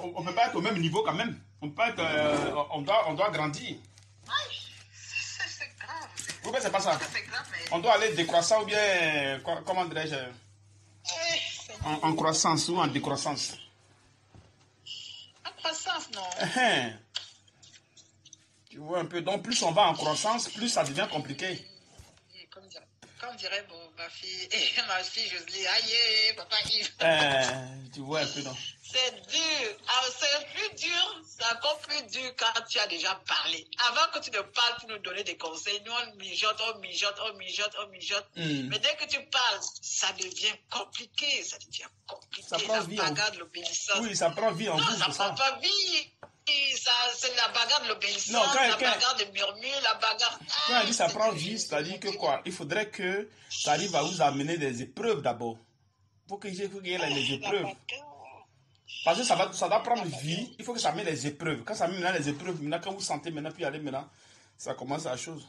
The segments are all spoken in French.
on peut pas être au même niveau quand même. On peut être, on doit grandir. C'est grave. Oui, mais c'est pas ça. C'est grave, mais... On doit aller décroissant ou bien, comment dirais-je, en croissance ou en décroissance. En croissance, non. Tu vois un peu. Donc, plus on va en croissance, plus ça devient compliqué. Comme dirait ma fille Jocelyne, aïe, papa Yves. Tu vois un peu, non? C'est dur. C'est plus dur. C'est encore plus dur quand tu as déjà parlé. Avant que tu ne parles pour nous donner des conseils, nous on mijote, on mijote, on mijote, on mijote. Mais dès que tu parles, ça devient compliqué. Ça devient compliqué. Ça prend vie. La bagarre de l'obéissance. Oui, ça prend vie en vous. Non, ça prend pas vie. C'est la bagarre de l'obéissance, la bagarre de murmure, la bagarre... Quand on dit ça prend vie, c'est-à-dire que quoi? Il faudrait que ça arrive à vous amener des épreuves d'abord. Il faut qu'il y ait les épreuves. Parce que ça doit prendre vie, il faut que ça mette les épreuves. Quand ça met maintenant les épreuves, maintenant quand vous sentez maintenant, puis aller maintenant, ça commence la chose.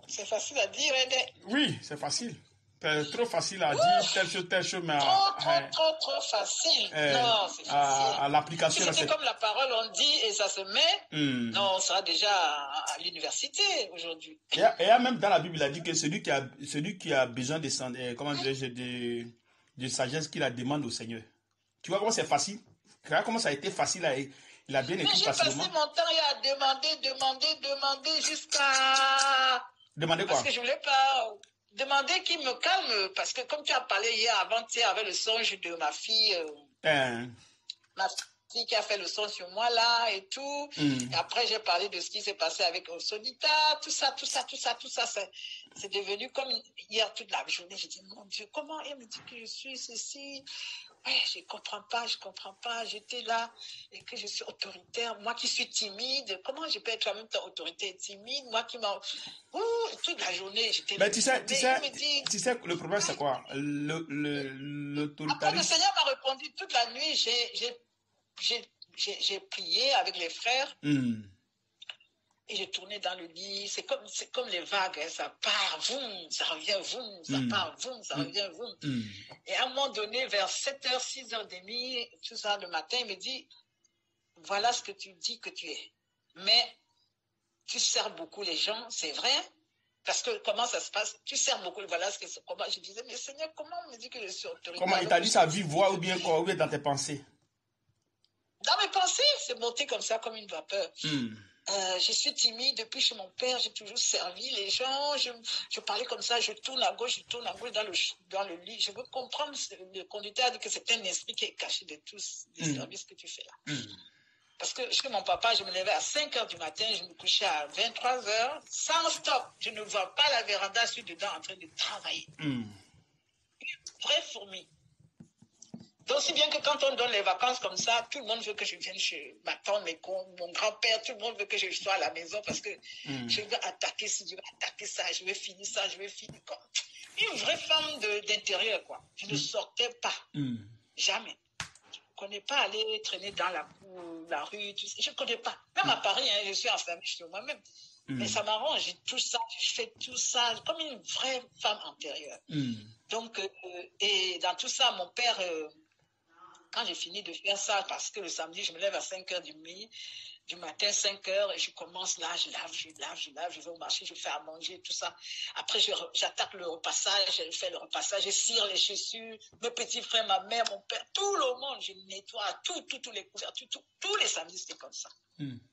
C'est facile à dire, hein? Oui, c'est facile. Trop facile à dire telle chose, mais trop facile. Non, c'est facile. À l'application. Si c'était comme la parole, on dit et ça se met, non, on sera déjà à l'université aujourd'hui. Et même dans la Bible, il a dit que celui qui a besoin de sagesse, qu'il la demande au Seigneur. Tu vois comment c'est facile? Regarde comment ça a été facile, il a bien écrit facilement. J'ai passé mon temps à demander jusqu'à... Demander quoi? Parce que je voulais pas... Demander qu'il me calme, parce que comme tu as parlé hier avant-hier avec le songe de ma fille, ma fille qui a fait le songe sur moi là et tout, et après j'ai parlé de ce qui s'est passé avec Sonita, tout ça, c'est devenu comme hier toute la journée, j'ai dit mon Dieu, comment elle me dit que je suis ceci? Ouais, je comprends pas, j'étais là et que je suis autoritaire, moi qui suis timide, comment je peux être en même temps autoritaire et timide, moi qui m'en... toute la journée, j'étais... Mais tu sais, le problème c'est quoi? L'autoritarisme... Après, le Seigneur m'a répondu toute la nuit, j'ai prié avec les frères, et j'ai tourné dans le lit, c'est comme les vagues, hein, ça part, voum, ça revient, voum, ça part, voum, ça revient, voum. Et à un moment donné, vers 7h, 6h30, tout ça, le matin, il me dit, voilà ce que tu dis que tu es. Mais tu sers beaucoup les gens, c'est vrai, parce que comment ça se passe? Tu sers beaucoup, voilà ce que c'est. Comment je disais, mais Seigneur, comment on me dit que je suis autoritaire? Comment il t'a dit ça à vive voix ou bien quoi, ou bien dans tes pensées? Dans mes pensées, c'est monté comme ça, comme une vapeur. Je suis timide, depuis chez mon père, j'ai toujours servi les gens, je parlais comme ça, je tourne à gauche dans le lit. Je veux comprendre, le conducteur a dit que c'est un esprit qui est caché de tous les services que tu fais là. Parce que chez mon papa, je me levais à 5h du matin, je me couchais à 23h, sans stop. Je ne vois pas la véranda, je suis dedans en train de travailler. Une vraie fourmi. Donc, si bien que quand on donne les vacances comme ça, tout le monde veut que je vienne chez ma tante, mon grand-père, tout le monde veut que je sois à la maison parce que je veux attaquer ci, je veux attaquer ça, je veux finir ça, je veux finir comme une vraie femme d'intérieur, quoi. Je ne sortais pas. Jamais. Je ne connais pas aller traîner dans la cour, la rue, tout ça. Je ne connais pas. Même à Paris, hein, je suis enfermée chez moi-même. Mais ça m'arrange, j'ai tout ça, je fais tout ça comme une vraie femme intérieure. Donc, et dans tout ça, mon père... quand j'ai fini de faire ça, parce que le samedi, je me lève à 5h du matin, 5h, et je commence là, je lave, je vais au marché, je fais à manger, tout ça. Après, j'attaque le repassage, je fais le repassage, je cire les chaussures, mes petits frères, ma mère, mon père, tout le monde, je nettoie, tous les couvertures, tous les samedis, c'était comme ça.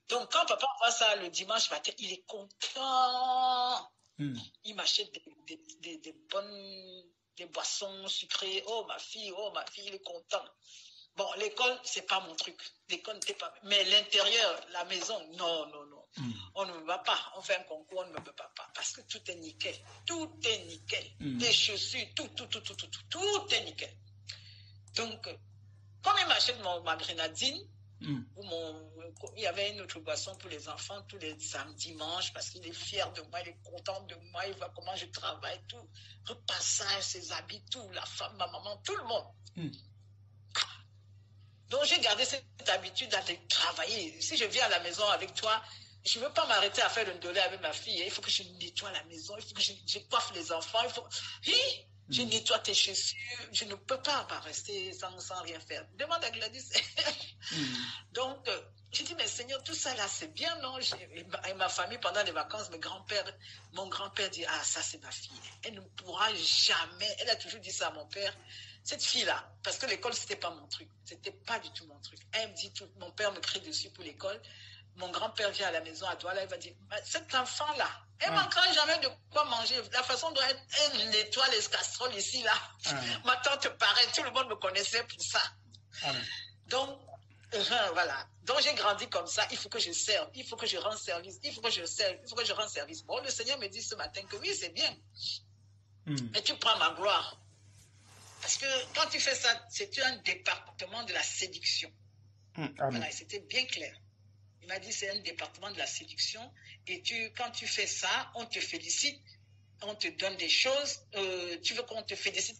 Donc, quand papa voit ça le dimanche matin, il est content. Il m'achète des bonnes... des boissons sucrées. Oh ma fille, il est content. Bon, l'école, c'est pas mon truc. L'école n'était pas... Mais l'intérieur, la maison, non. On ne me va pas. On fait un concours, on ne me peut pas. Parce que tout est nickel. Tout est nickel. Des chaussures, tout est nickel. Donc, comme il m'achète ma grenadine, il y avait une autre boisson pour les enfants tous les samedis, dimanches, parce qu'il est fier de moi, il est content de moi, il voit comment je travaille, tout. Repassage, ses habits, tout, la femme, ma maman, tout le monde. Donc j'ai gardé cette habitude de travailler. Si je viens à la maison avec toi, je ne veux pas m'arrêter à faire le ndolé avec ma fille. Il faut que je nettoie la maison, il faut que je coiffe les enfants. Oui, Je nettoie tes chaussures. Je ne peux pas rester sans rien faire. Demande à Gladys. Donc, j'ai dit, mais Seigneur, tout ça là, c'est bien, non? Et ma famille, pendant les vacances, mon grand-père dit, ah, ça c'est ma fille. Elle ne pourra jamais, elle a toujours dit ça à mon père, cette fille-là, parce que l'école, c'était pas mon truc. C'était pas du tout mon truc. Elle me dit, mon père me crie dessus pour l'école. Mon grand-père vient à la maison à Douala, il va dire, cet enfant-là, elle ne manquera jamais de quoi manger. La façon dont elle nettoie les casseroles ici, là. Ma tante pareil, tout le monde me connaissait pour ça. Donc, voilà. Donc, j'ai grandi comme ça. Il faut que je serve. Il faut que je rende service. Il faut que je serve. Il faut que je rende service. Bon, le Seigneur me dit ce matin que oui, c'est bien. Mais tu prends ma gloire. Parce que quand tu fais ça, c'est un département de la séduction. Voilà, c'était bien clair. Il m'a dit c'est un département de la séduction. Et quand tu fais ça, on te félicite. On te donne des choses. Tu veux qu'on te félicite.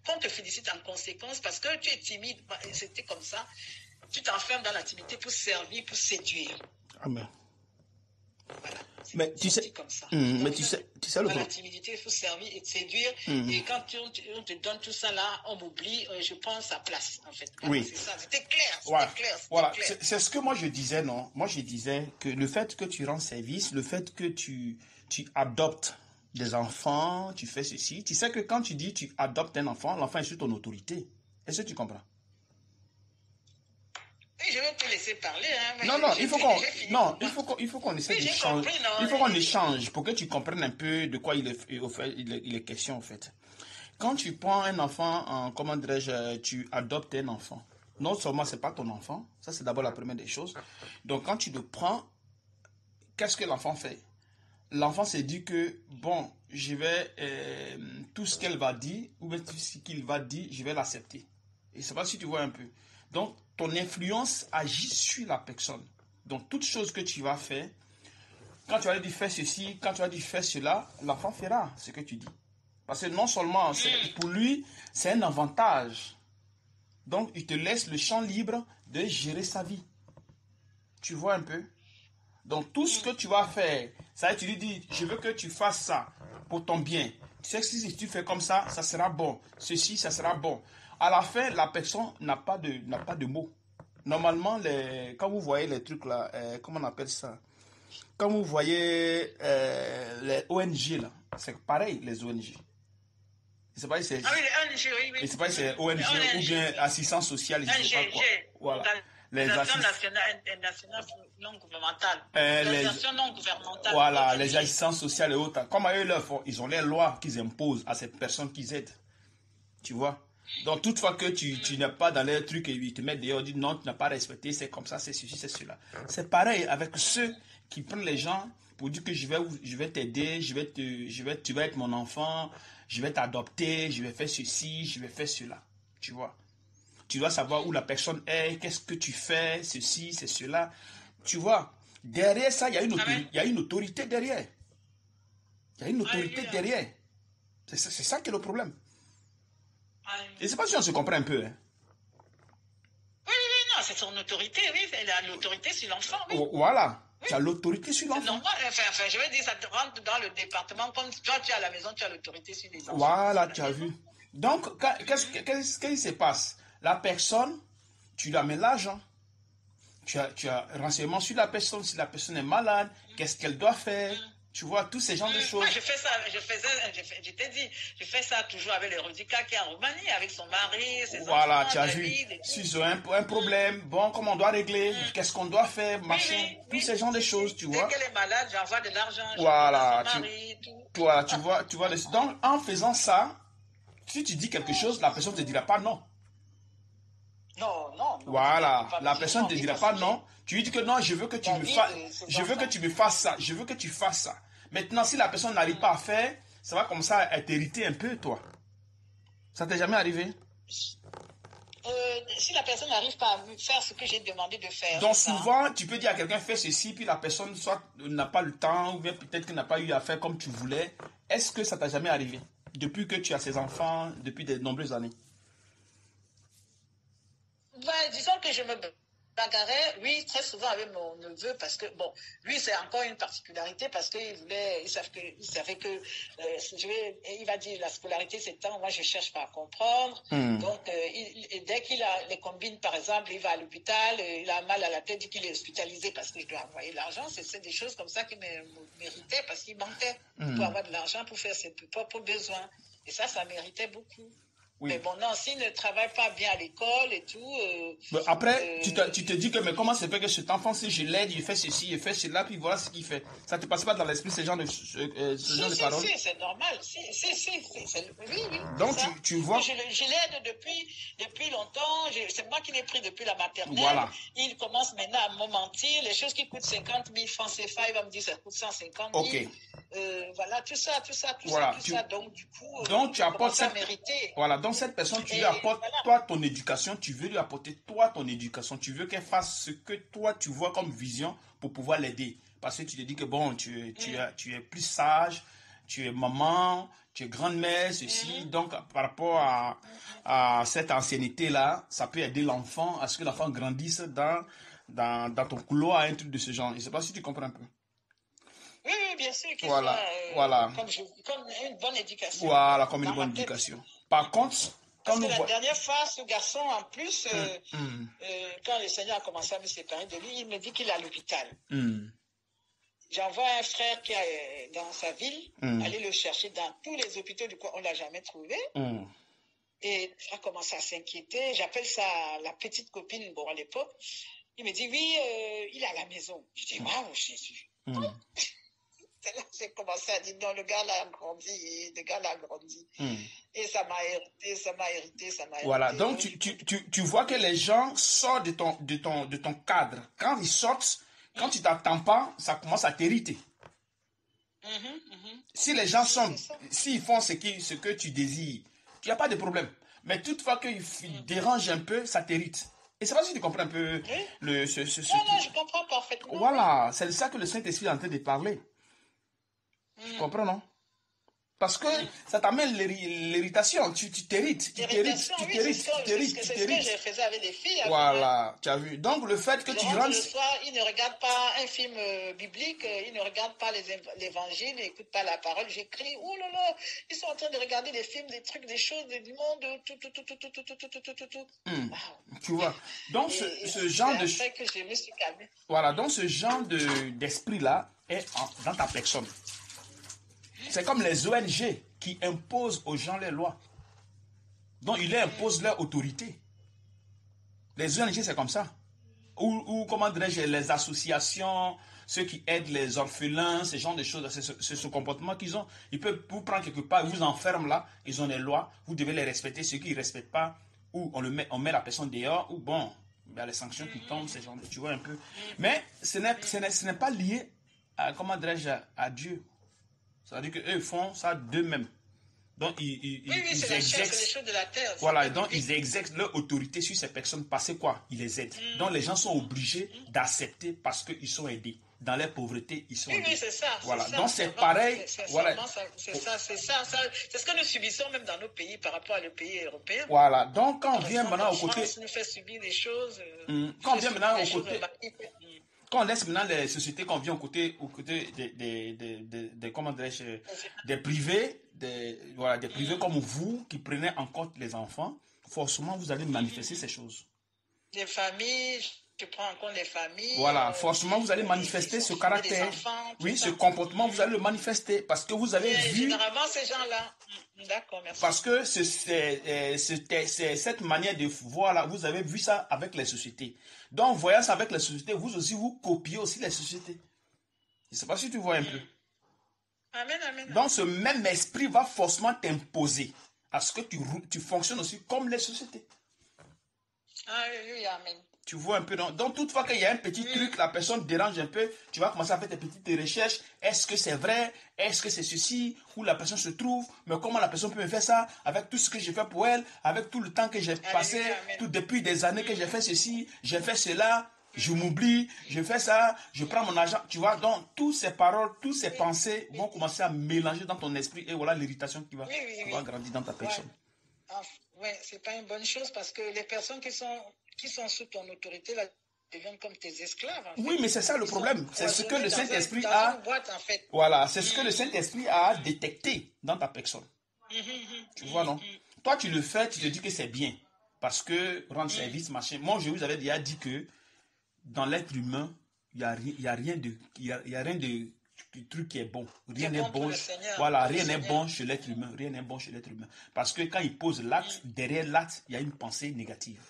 Qu'on te félicite en conséquence parce que tu es timide. C'était comme ça. Tu t'enfermes dans l'intimité pour servir, pour séduire. Amen. Voilà. Mais tu sais, comme ça. mais tu sais le dans la timidité, il faut servir et séduire. Et quand on te donne tout ça là, on m'oublie, je prends sa place, en fait. Voilà, oui. C'est ça, c'était clair. Clair, voilà. C'est ce que moi je disais, non? Moi je disais que le fait que tu rends service, le fait que tu adoptes des enfants, tu fais ceci. Tu sais que quand tu dis tu adoptes un enfant, l'enfant est sous ton autorité. Est-ce que tu comprends? Je vais te laisser parler. Hein, non, il faut qu'on essaie d'échanger. Il faut qu'on échange pour que tu comprennes un peu de quoi il est question en fait. Quand tu prends un enfant, comment dirais-je, tu adoptes un enfant. Non seulement c'est pas ton enfant, ça c'est d'abord la première des choses. Donc quand tu le prends, qu'est-ce que l'enfant fait? L'enfant s'est dit que bon, je vais tout ce qu'elle va dire ou tout ce qu'il va dire, je vais l'accepter. Et c'est pas si tu vois un peu. Donc, ton influence agit sur la personne. Donc, toute chose que tu vas faire, quand tu vas lui dire fais ceci, quand tu vas lui dire fais cela, l'enfant fera ce que tu dis. Parce que non seulement, pour lui, c'est un avantage. Donc, il te laisse le champ libre de gérer sa vie. Tu vois un peu? Donc, tout ce que tu vas faire, ça, tu lui dis, je veux que tu fasses ça pour ton bien. Tu sais que si tu fais comme ça, ça sera bon. Ceci, ça sera bon. À la fin, la personne n'a pas de mots. Normalement, quand vous voyez les trucs là, comment on appelle ça? Quand vous voyez les ONG là, c'est pareil, les ONG. Je sais pas si c'est... Ah oui, les ONG, oui. Je sais pas si c'est ONG ou bien assistance sociale, je sais pas quoi. Voilà. Les organisations nationales non gouvernementales. Organisations non gouvernementales. Voilà, les assistances sociales et autres. Comme eux le font, ils ont les lois qu'ils imposent à ces personnes qu'ils aident. Tu vois? Donc, toutefois que tu n'es pas dans les trucs et ils te mettent dehors, disent non, tu n'as pas respecté, c'est comme ça, c'est ceci, c'est cela. C'est pareil avec ceux qui prennent les gens pour dire que je vais t'aider, tu vas être mon enfant, je vais t'adopter, je vais faire ceci, je vais faire cela. Tu vois? Tu dois savoir où la personne est, qu'est-ce que tu fais, ceci, c'est cela. Tu vois? Derrière ça, il y a une autorité derrière. Il y a une autorité derrière. C'est ça qui est le problème. Et c'est pas si on se comprend un peu. Hein. Oui, non, c'est son autorité, oui. Elle a l'autorité sur l'enfant, oui. Voilà, oui. Tu as l'autorité sur l'enfant. Normal, enfin, je veux dire, ça te rentre dans le département, comme toi, tu es à la maison, tu as l'autorité sur les enfants. Voilà, tu as vu. Donc, qu'est-ce qui se passe? La personne, tu lui amènes l'argent. Tu as renseignement sur la personne. Si la personne est malade, qu'est-ce qu'elle doit faire? Tu vois, tous ces genres de choses. Moi, je fais ça, je t'ai dit, je fais ça toujours avec les Rodica qui est en Roumanie, avec son mari, ses enfants. Voilà, tu as vu. Si ils ont un problème, bon, comment on doit régler, qu'est-ce qu'on doit faire, machin, tous ces genres de choses, tu vois. Dès qu'elle est malade, j'envoie de l'argent, voilà, son mari, tout. Voilà, tu vois. Donc, en faisant ça, si tu dis quelque chose, la personne ne te dira pas non. Non. Voilà, la personne ne te dira pas non. Tu lui dis que non, je veux que tu me fasses, je veux que tu me fasses ça, je veux que tu fasses ça. Maintenant, si la personne n'arrive pas à faire, ça va comme ça à t'hériter un peu, toi. Ça t'est jamais arrivé? Si la personne n'arrive pas à faire ce que j'ai demandé de faire. Donc souvent, tu peux dire à quelqu'un fais ceci, puis la personne soit n'a pas le temps, ou bien peut-être qu'elle n'a pas eu à faire comme tu voulais. Est-ce que ça t'a jamais arrivé? Depuis que tu as ces enfants, depuis de nombreuses années? Disons que je me bats bagarrais, oui, très souvent avec mon neveu, parce que, bon, lui, c'est encore une particularité, parce qu'il savait que, il va dire, la scolarité, c'est temps, moi, je cherche pas à comprendre. Donc, dès qu'il a les combines, par exemple, il va à l'hôpital, il a mal à la tête, dit qu'il est hospitalisé parce que je dois envoyer l'argent. C'est des choses comme ça qui méritaient, parce qu'il manquait pour avoir de l'argent pour faire ses propres besoins. Et ça méritait beaucoup. Oui. Mais bon, non, s'il ne travaille pas bien à l'école et tout... après, tu te dis que, mais comment ça fait que cet enfant, si je l'aide, il fait ceci, il fait cela, puis voilà ce qu'il fait. Ça ne te passe pas dans l'esprit ce genre de, genre de paroles? Si, c'est normal. Oui. Donc, tu vois... Je l'aide depuis longtemps. C'est moi qui l'ai pris depuis la maternelle. Voilà. Il commence maintenant à me mentir. Les choses qui coûtent 50 000 francs CFA, il va me dire ça coûte 150 000. Ok. Voilà, tout ça. Donc, du coup, tu apportes cette... mériter. Voilà, donc cette personne, tu lui apportes toi ton éducation, tu veux lui apporter toi ton éducation, tu veux qu'elle fasse ce que toi tu vois comme vision pour pouvoir l'aider. Parce que tu te dis que bon, tu es plus sage, tu es maman, tu es grande-mère, ceci. Donc, par rapport à cette ancienneté-là, ça peut aider l'enfant à ce que l'enfant grandisse dans ton couloir, un truc de ce genre. Je ne sais pas si tu comprends un peu. Oui, bien sûr, qu'il voilà, soit voilà. Comme une bonne éducation. Voilà, comme une bonne éducation. Par contre, parce que la dernière fois, ce garçon, en plus, quand le Seigneur a commencé à me séparer de lui, il me dit qu'il est à l'hôpital. J'envoie un frère qui est dans sa ville, aller le chercher dans tous les hôpitaux du coin, on ne l'a jamais trouvé. Et il a commencé à s'inquiéter. J'appelle ça la petite copine, bon, à l'époque. Il me dit, oui, il est à la maison. Je dis, waouh, Jésus. C'est là que j'ai commencé à dire, non, le gars là a grandi. Et ça m'a irrité. Voilà, donc tu vois que les gens sortent de ton cadre. Quand ils sortent, quand tu t'attends pas, ça commence à t'irriter. Si les gens s'ils font ce que tu désires, tu n'as pas de problème. Mais toutefois qu'ils dérangent un peu, ça t'irrite. Et c'est pas si tu comprends un peu non, je comprends parfaitement. Voilà, c'est ça que le Saint-Esprit est en train de parler. Tu comprends, non? Parce que ça t'amène l'irritation. Tu t'irrites. C'est ce que je faisais avec les filles. Voilà, tu as vu. Donc le fait que tu rentres... Le soir, ils ne regardent pas un film biblique, ils ne regardent pas l'évangile, ils n'écoutent pas la parole. J'écris, oh là là, ils sont en train de regarder des films, des trucs, des choses, du monde, tout. Tu vois. Donc ce genre de... C'est que je me suis calmée. Voilà, donc ce genre d'esprit-là est dans ta personne. C'est comme les ONG qui imposent aux gens les lois. Donc, ils leur imposent leur autorité. Les ONG, c'est comme ça. Ou comment dirais-je, les associations, ceux qui aident les orphelins, ce genre de choses, c'est ce comportement qu'ils ont. Ils peuvent vous prendre quelque part, ils vous enferment là, ils ont des lois, vous devez les respecter. Ceux qui ne respectent pas, ou on met la personne dehors, ou bon, il y a les sanctions qui tombent, ce genre de, tu vois un peu. Mais ce n'est pas lié à, comment dirais-je, à Dieu. C'est-à-dire qu'eux font ça d'eux-mêmes. Donc, ils exercent... les choses de la terre. Voilà, donc ils exercent leur autorité sur ces personnes parce que quoi? Ils les aident. Donc, les gens sont obligés d'accepter parce qu'ils sont aidés. Dans leur pauvreté, ils sont aidés. Oui, c'est ça. Voilà, donc c'est pareil. Voilà. C'est ça. C'est ce que nous subissons même dans nos pays par rapport à le pays européen. Voilà, donc quand on vient maintenant au côté... France nous fait subir des choses... Quand on vient maintenant au côté... Quand on laisse maintenant les sociétés, quand on vient au côté comment dirais-je, des privés, des privés comme vous qui prenez en compte les enfants, forcément vous allez manifester ces choses. Les familles, je prends en compte les familles. Voilà, forcément vous allez manifester ce caractère. Oui, ce comportement, vous allez le manifester parce que vous avez vu. Généralement, ces gens-là. D'accord, merci. Parce que c'est cette manière de voir là, vous avez vu ça avec les sociétés. Donc, en voyant ça avec les sociétés, vous aussi, vous copiez aussi les sociétés. Je ne sais pas si tu vois un peu. Amen. Donc, ce même esprit va forcément t'imposer à ce que tu fonctionnes aussi comme les sociétés. Alléluia, amen. Tu vois un peu. Donc, toutefois qu'il y a un petit truc, la personne dérange un peu, tu vas commencer à faire tes petites recherches. Est-ce que c'est vrai? Est-ce que c'est ceci? Où la personne se trouve? Mais comment la personne peut me faire ça? Avec tout ce que j'ai fait pour elle, avec tout le temps que j'ai passé, depuis des années que j'ai fait ceci, j'ai fait cela, je m'oublie, je fais ça, je prends mon argent. Tu vois, donc, toutes ces paroles, toutes ces pensées vont commencer à mélanger dans ton esprit et voilà l'irritation qui va grandir dans ta personne. Oui, c'est pas une bonne chose parce que les personnes qui sont sous ton autorité, là, deviennent comme tes esclaves. Oui, mais c'est ça le problème. C'est ce que le Saint-Esprit a... a... Voilà, c'est ce que le Saint-Esprit a détecté dans ta personne. Tu vois, non? Toi, tu le fais, tu te dis que c'est bien. Parce que rendre service, machin. Moi, je vous avais déjà dit que dans l'être humain, il n'y a rien de truc qui est bon. Rien n'est bon. Voilà, rien n'est bon chez l'être humain. Rien n'est bon chez l'être humain. Parce que quand il pose l'acte, derrière l'acte, il y a une pensée négative.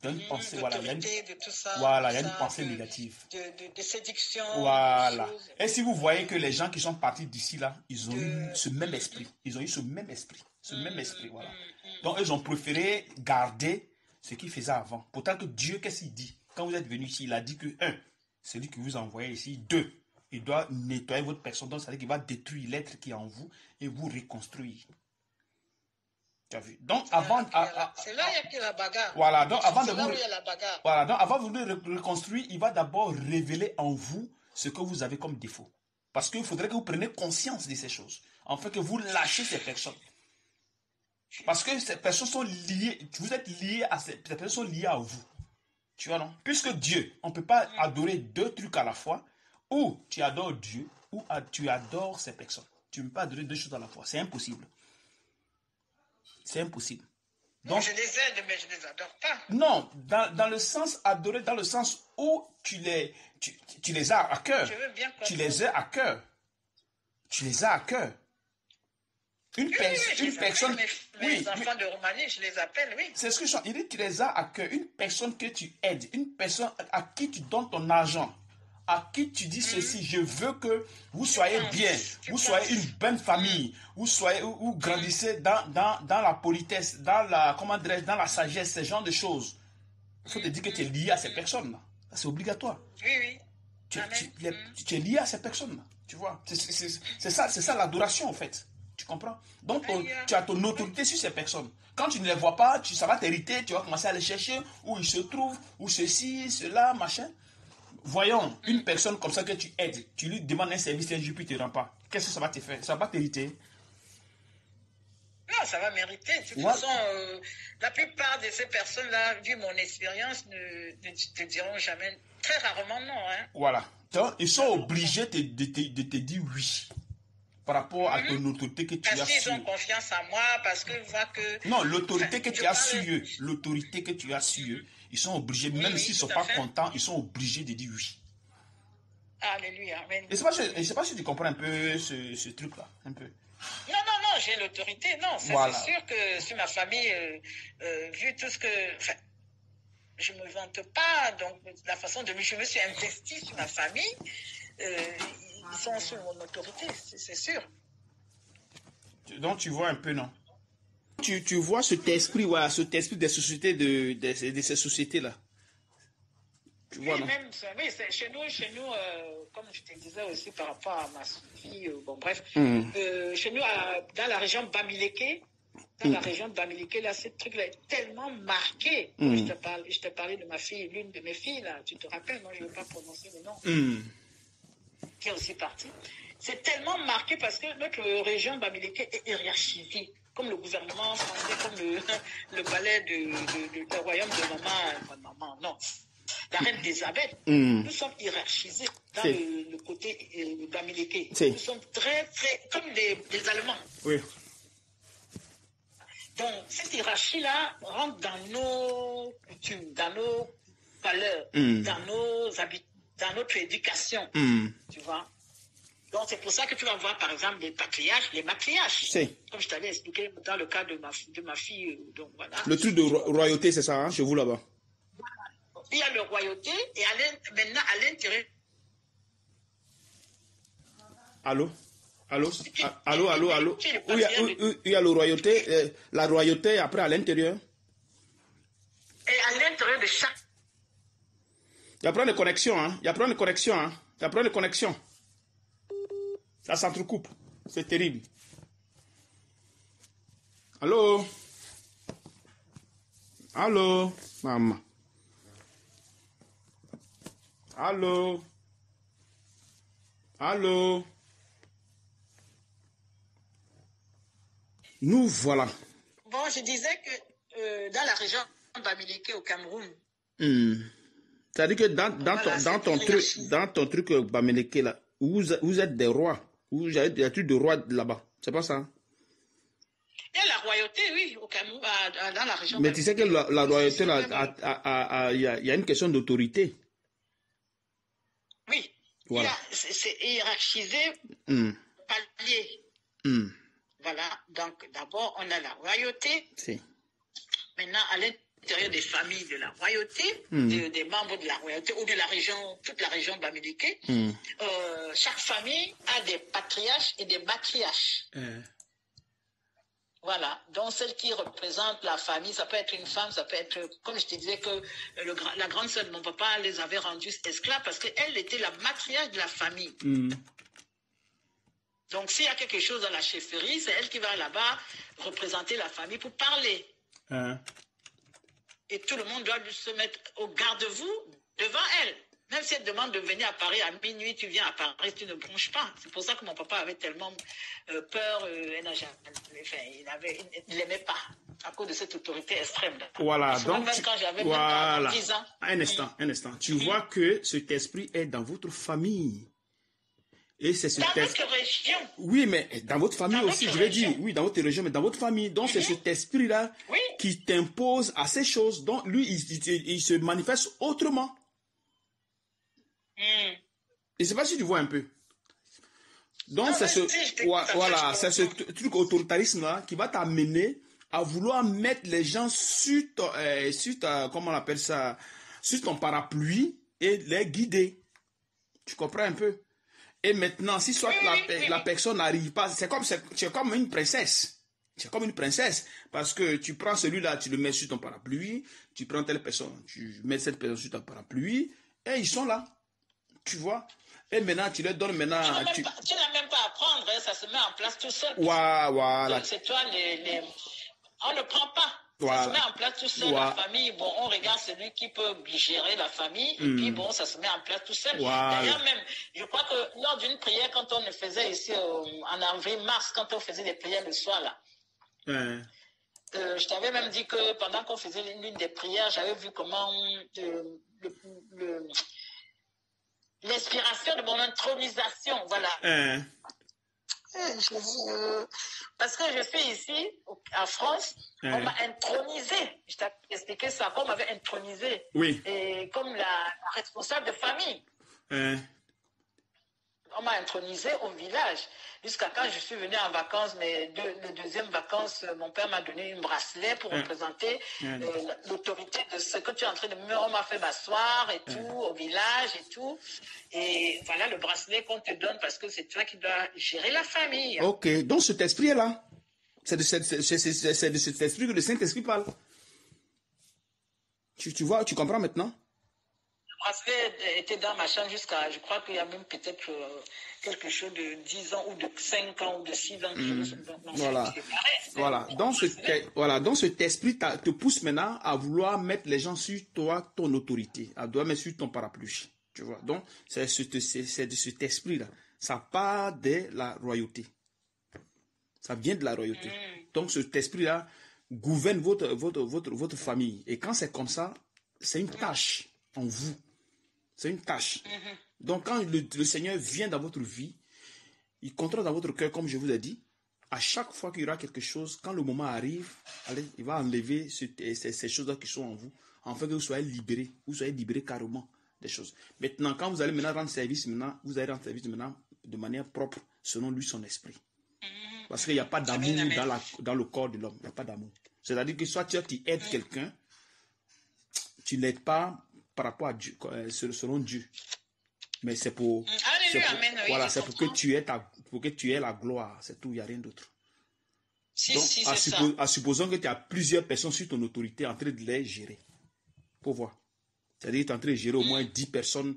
Il y a une pensée, voilà, il y a une pensée négative. De séduction. Voilà. Et si vous voyez que les gens qui sont partis d'ici là, ils ont eu ce même esprit. Ils ont eu ce même esprit. Ce même esprit, voilà. Donc, ils ont préféré garder ce qu'ils faisaient avant. Pourtant que Dieu, qu'est-ce qu'il dit? Quand vous êtes venu ici, il a dit que, c'est lui qui vous a envoyé ici. 2, il doit nettoyer votre personne. Donc, c'est-à-dire qu'il va détruire l'être qui est en vous et vous reconstruire. Tu as vu? Donc, avant... c'est là qu'il y a la bagarre. Voilà, donc avant de vous... la bagarre. Voilà, donc avant de vous reconstruire, il va d'abord révéler en vous ce que vous avez comme défaut. Parce qu'il faudrait que vous preniez conscience de ces choses. Afin que vous lâchez ces personnes. Parce que ces personnes sont liées, vous êtes liés à ces personnes sont liées à vous. Tu vois, non? Puisque Dieu, on ne peut pas adorer 2 trucs à la fois. Ou tu adores Dieu, ou tu adores ces personnes. Tu ne peux pas adorer 2 choses à la fois. C'est impossible. C'est impossible. Donc, je les aide, mais je ne les adore pas. Non, dans le sens adorer, dans le sens où tu les as à cœur. Je veux bien tu les as à cœur. Tu les as à cœur. Une personne... Mes enfants de Roumanie, je les appelle, oui. C'est ce que je dis. Il dit tu les as à cœur. Une personne que tu aides, une personne à qui tu donnes ton argent, à qui tu dis ceci, je veux que vous soyez bien, vous soyez une bonne famille, vous grandissez dans la politesse, dans la sagesse, ce genre de choses. Il faut te dire que tu es lié à ces personnes-là. C'est obligatoire. Oui. Tu es lié à ces personnes-là. Tu vois. C'est ça l'adoration en fait. Tu comprends? Donc, tu as ton autorité sur ces personnes. Quand tu ne les vois pas, ça va t'hériter, tu vas commencer à les chercher, où ils se trouvent, où ceci, cela, machin. Voyons, une personne comme ça que tu aides, tu lui demandes un service un jour, puis tu ne rends pas. Qu'est-ce que ça va te faire? Ça va t'hériter? Non, ça va mériter. De toute façon, la plupart de ces personnes-là, vu mon expérience, ne te diront jamais, très rarement non. Hein. Voilà. Donc, ils sont obligés de te dire oui. Par rapport à ton autorité que tu as su. Parce qu'ils ont confiance en moi, parce que je vois que... Non, l'autorité que tu as su eux. L'autorité que tu as su eux. Ils sont obligés, même s'ils ne sont pas contents, ils sont obligés de dire oui. Alléluia. Amen. Je ne sais pas si tu comprends un peu ce truc-là. Un peu. Non, j'ai l'autorité. Non, c'est sûr que sur ma famille, vu tout ce que... Enfin, je ne me vante pas, donc la façon dont je me suis investie sur ma famille... ils sont sous mon autorité, c'est sûr. Donc tu vois un peu, non? Tu vois cet esprit, voilà, cet esprit des sociétés, de ces sociétés-là. Tu vois, oui, non? Même, oui, chez nous comme je te disais aussi par rapport à ma fille, bon bref, chez nous, dans la région Bamileke, là, ce truc-là est tellement marqué. Je te parlais de ma fille, l'une de mes filles, là, tu te rappelles, moi je ne veux pas prononcer le nom. Qui est aussi parti. C'est tellement marqué parce que notre région Bamileke est hiérarchisée, comme le gouvernement français, comme le palais du royaume de maman, non, la reine d'Élisabeth. Nous sommes hiérarchisés dans le côté Bamileke. Nous sommes très, très, comme des Allemands. Oui. Donc, cette hiérarchie-là rentre dans nos coutumes, dans nos valeurs, dans nos habitudes, dans notre éducation, tu vois. Donc, c'est pour ça que tu vas voir, par exemple, les matriarches. Comme je t'avais expliqué dans le cas de ma fille. Donc, voilà. Le truc de royauté, c'est ça, hein, chez vous là-bas? Il y a le royauté, et maintenant, à l'intérieur... Allô? Oui, il y a le royauté, la royauté, après, à l'intérieur. Et à l'intérieur de chaque... Il y a plein de connexions, hein. Il y a plein de connexions. Ça s'entrecoupe. C'est terrible. Allô? Maman. Allô? Nous voilà. Bon, je disais que dans la région Bamileke au Cameroun, C'est-à-dire que dans ton truc Bamileke, là, vous êtes des rois. Il y a des trucs de rois là-bas. C'est pas ça? Il y a la royauté, oui, au Cameroun, dans la région. Mais tu sais que la royauté, là, il y a une question d'autorité. Oui. Voilà. C'est hiérarchisé palier. Voilà. Donc, d'abord, on a la royauté. Si. Maintenant, à l'intérieur des familles de la royauté, des membres de la royauté ou de la région, toute la région Bamileke, chaque famille a des patriarches et des matriarches. Voilà, donc celle qui représente la famille, ça peut être une femme, ça peut être, comme je te disais que la grande sœur de mon papa les avait rendus esclaves parce qu'elle était la matriarche de la famille. Donc s'il y a quelque chose dans la chefferie, c'est elle qui va là-bas représenter la famille pour parler. Et tout le monde doit se mettre au garde-vous devant elle. Même si elle demande de venir à Paris à minuit, tu viens à Paris, tu ne bronches pas. C'est pour ça que mon papa avait tellement peur, il n'aimait pas, à cause de cette autorité extrême. Voilà, donc même quand j'avais voilà. 10 ans. Un instant. Tu vois que cet esprit est dans votre famille. Et c'est dans votre région. Oui, mais dans votre famille aussi, je vais dire. Oui, dans votre région, mais dans votre famille. Donc, c'est cet esprit-là qui t'impose à ces choses. Donc, lui, il se manifeste autrement. Et je ne sais pas si tu vois un peu. Donc, c'est ce truc autoritarisme-là qui va t'amener à vouloir mettre les gens sur comment on appelle ça, sur ton parapluie et les guider. Tu comprends un peu? Et maintenant, si soit la personne n'arrive pas, c'est comme une princesse. C'est comme une princesse. Parce que tu prends celui-là, tu le mets sur ton parapluie, tu prends telle personne, tu mets cette personne sur ton parapluie, et ils sont là. Tu vois? Et maintenant, tu leur donnes maintenant... Tu n'as même pas à prendre, hein, ça se met en place tout seul. Voilà. C'est toi, on ne prend pas. Voilà. Ça se met en place tout seul, la famille. Bon, on regarde celui qui peut gérer la famille, et puis bon, ça se met en place tout seul. D'ailleurs, même, je crois que lors d'une prière, quand on le faisait ici en avril-mars, quand on faisait des prières le soir, là, je t'avais même dit que pendant qu'on faisait l'une des prières, j'avais vu comment l'inspiration de mon intronisation, voilà. Parce que je suis ici, en France, on m'a intronisé. Je t'ai expliqué ça, qu'on m'avait intronisé. Oui. Et comme la responsable de famille. On m'a intronisé au village. Jusqu'à quand je suis venue en vacances, mais les deuxièmes vacances, mon père m'a donné un bracelet pour représenter l'autorité de ce que tu es en train de me... On m'a fait m'asseoir et tout, au village et tout. Et voilà le bracelet qu'on te donne parce que c'est toi qui dois gérer la famille. Ok, donc cet esprit-là, c'est de cet esprit que le Saint-Esprit parle. Tu vois, tu comprends maintenant? Le bracelet était dans ma chambre jusqu'à, je crois qu'il y a même peut-être quelque chose de 10 ans ou de 5 ans ou de 6 ans. Voilà. Donc cet esprit te pousse maintenant à vouloir mettre les gens sur toi, ton autorité, à vouloir mettre sur ton parapluie. Tu vois, donc c'est de cet esprit-là. Ça part de la royauté. Ça vient de la royauté. Donc cet esprit-là gouverne votre famille. Et quand c'est comme ça, c'est une tâche en vous. C'est une tâche. Donc quand le Seigneur vient dans votre vie, il contrôle dans votre cœur, comme je vous ai dit. À chaque fois qu'il y aura quelque chose, quand le moment arrive, allez, il va enlever ces choses-là qui sont en vous, afin que vous soyez libérés. Vous soyez libérés carrément des choses. Maintenant, quand vous allez maintenant rendre service, vous allez rendre service de manière propre, selon lui, son esprit. Parce qu'il n'y a pas d'amour dans le corps de l'homme. Il n'y a pas d'amour. C'est-à-dire que soit tu aides quelqu'un, tu ne l'aides pas par rapport à Dieu, selon Dieu. Mais c'est pour que tu aies la gloire. C'est tout, il n'y a rien d'autre. Donc, supposons que tu as plusieurs personnes sur ton autorité en train de les gérer. Pour voir. C'est-à-dire que tu es en train de gérer au moins 10 personnes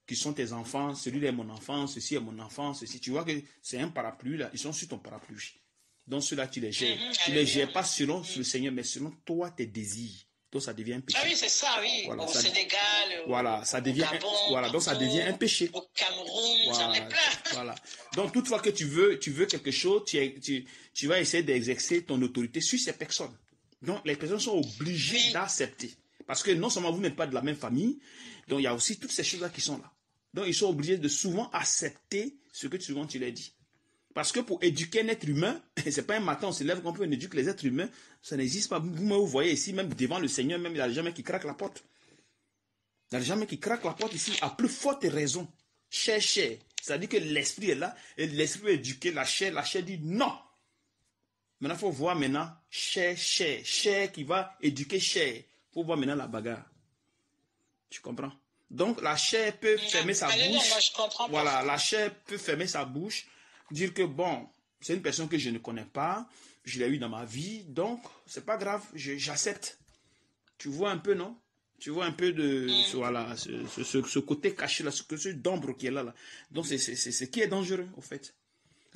qui sont tes enfants. Celui-là est mon enfant, ceci est mon enfant, ceci. Tu vois que c'est un parapluie là, ils sont sur ton parapluie. Donc ceux-là, tu les gères. Tu ne les gères pas selon le Seigneur, mais selon toi, tes désirs. Donc ça devient un péché. Ah oui, c'est ça, oui. Voilà, au Sénégal, ça devient Gabon, donc ça devient un péché. Au Cameroun, j'en ai plein. Voilà. Donc toutefois que tu veux quelque chose, tu vas essayer d'exercer ton autorité sur ces personnes. Donc les personnes sont obligées d'accepter. Parce que non seulement vous n'êtes pas de la même famille, donc il y a aussi toutes ces choses-là qui sont là. Donc ils sont obligés de souvent accepter ce que souvent tu leur dis. Parce que pour éduquer un être humain, c'est pas un matin on se lève qu'on peut éduquer les êtres humains, ça n'existe pas. Vous voyez ici, même devant le Seigneur, même il n'y a jamais qui craque la porte. Il n'y a jamais qui craque la porte ici, à plus forte raison. Chair. C'est-à-dire que l'esprit est là, et l'esprit veut éduquer la chair dit non. Maintenant, il faut voir maintenant chair qui va éduquer chair. Il faut voir maintenant la bagarre. Tu comprends? Donc, la chair peut fermer sa bouche. Voilà, la chair peut fermer sa bouche, dire que bon, c'est une personne que je ne connais pas, je l'ai eu dans ma vie, donc, c'est pas grave, j'accepte. Tu vois un peu, non? Tu vois un peu de voilà, ce côté caché là, ce d'ombre qui est là. Donc, c'est ce qui est dangereux, au fait.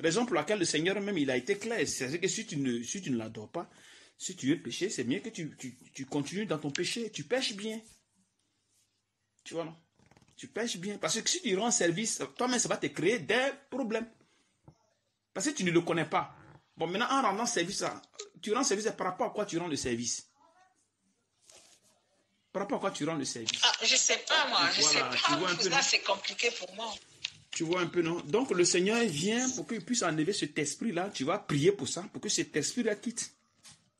Raison pour laquelle le Seigneur même, il a été clair. C'est-à-dire que si tu ne l'adores pas, si tu veux pécher, c'est mieux que tu continues dans ton péché. Tu pêches bien. Tu vois, non? Tu pêches bien. Parce que si tu rends service, toi-même, ça va te créer des problèmes. Parce que tu ne le connais pas. Bon, maintenant, en rendant service, tu rends service par rapport à quoi tu rends le service? Par rapport à quoi tu rends le service? Ah, je ne sais pas, moi. Je sais pas. Là, c'est compliqué pour moi. Tu vois un peu, non? Donc, le Seigneur vient pour qu'il puisse enlever cet esprit-là. Tu vas prier pour ça, pour que cet esprit-là quitte.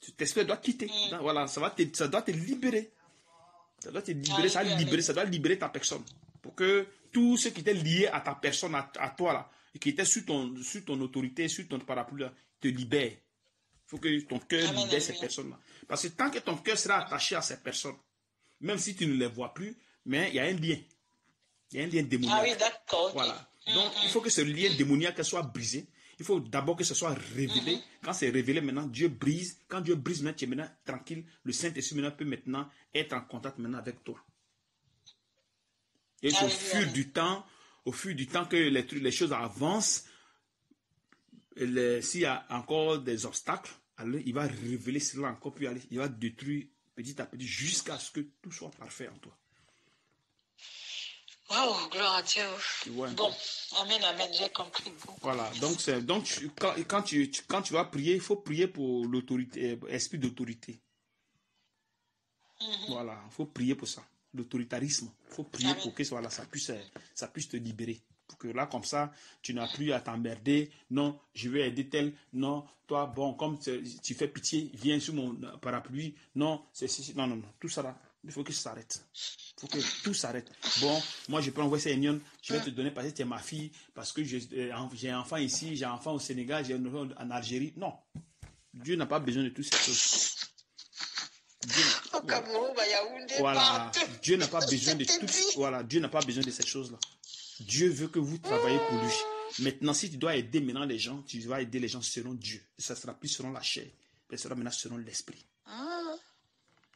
Cet esprit doit quitter. Voilà, ça doit te libérer. Ça doit te libérer, ça doit libérer ta personne. Pour que tout ce qui était lié à ta personne, à toi, là, et qui était sous ton autorité, sur ton parapluie, là, te libère. Il faut que ton cœur libère ces personnes-là. Parce que tant que ton cœur sera attaché à ces personnes, même si tu ne les vois plus, mais il y a un lien. Il y a un lien démoniaque. Ah oui, d'accord. Okay. Voilà. Donc, il faut que ce lien démoniaque soit brisé. Il faut d'abord que ce soit révélé. Quand c'est révélé, maintenant, Dieu brise. Quand Dieu brise, maintenant, tu es maintenant tranquille. Le Saint-Esprit maintenant peut maintenant être en contact maintenant avec toi. Et au fur du temps que les choses avancent, s'il y a encore des obstacles, alors il va révéler cela encore, puis il va détruire petit à petit jusqu'à ce que tout soit parfait en toi. Waouh, gloire à Dieu. Bon, amen, j'ai compris. Voilà, donc quand tu vas prier, il faut prier pour l'autorité, esprit d'autorité. Voilà, il faut prier pour ça. L'autoritarisme, il faut prier pour que voilà, ça puisse te libérer. Pour que là, comme ça, tu n'as plus à t'emmerder. Non, je vais aider tel. Non, toi, bon, comme tu fais pitié, viens sur mon parapluie. Non, non, tout ça là. Il faut que ça s'arrête. Il faut que tout s'arrête. Bon, moi je peux envoyer ces unions, je vais te donner parce que tu es ma fille, parce que j'ai un enfant ici, j'ai un enfant au Sénégal, j'ai un enfant en Algérie. Non. Dieu n'a pas besoin de toutes ces choses. Voilà. Dieu n'a pas besoin de tout. Voilà, Dieu n'a pas besoin de ces choses-là. Dieu veut que vous travaillez pour lui. Maintenant, si tu dois aider maintenant les gens, tu vas aider les gens selon Dieu. Ça sera plus selon la chair, mais ça sera maintenant selon l'esprit.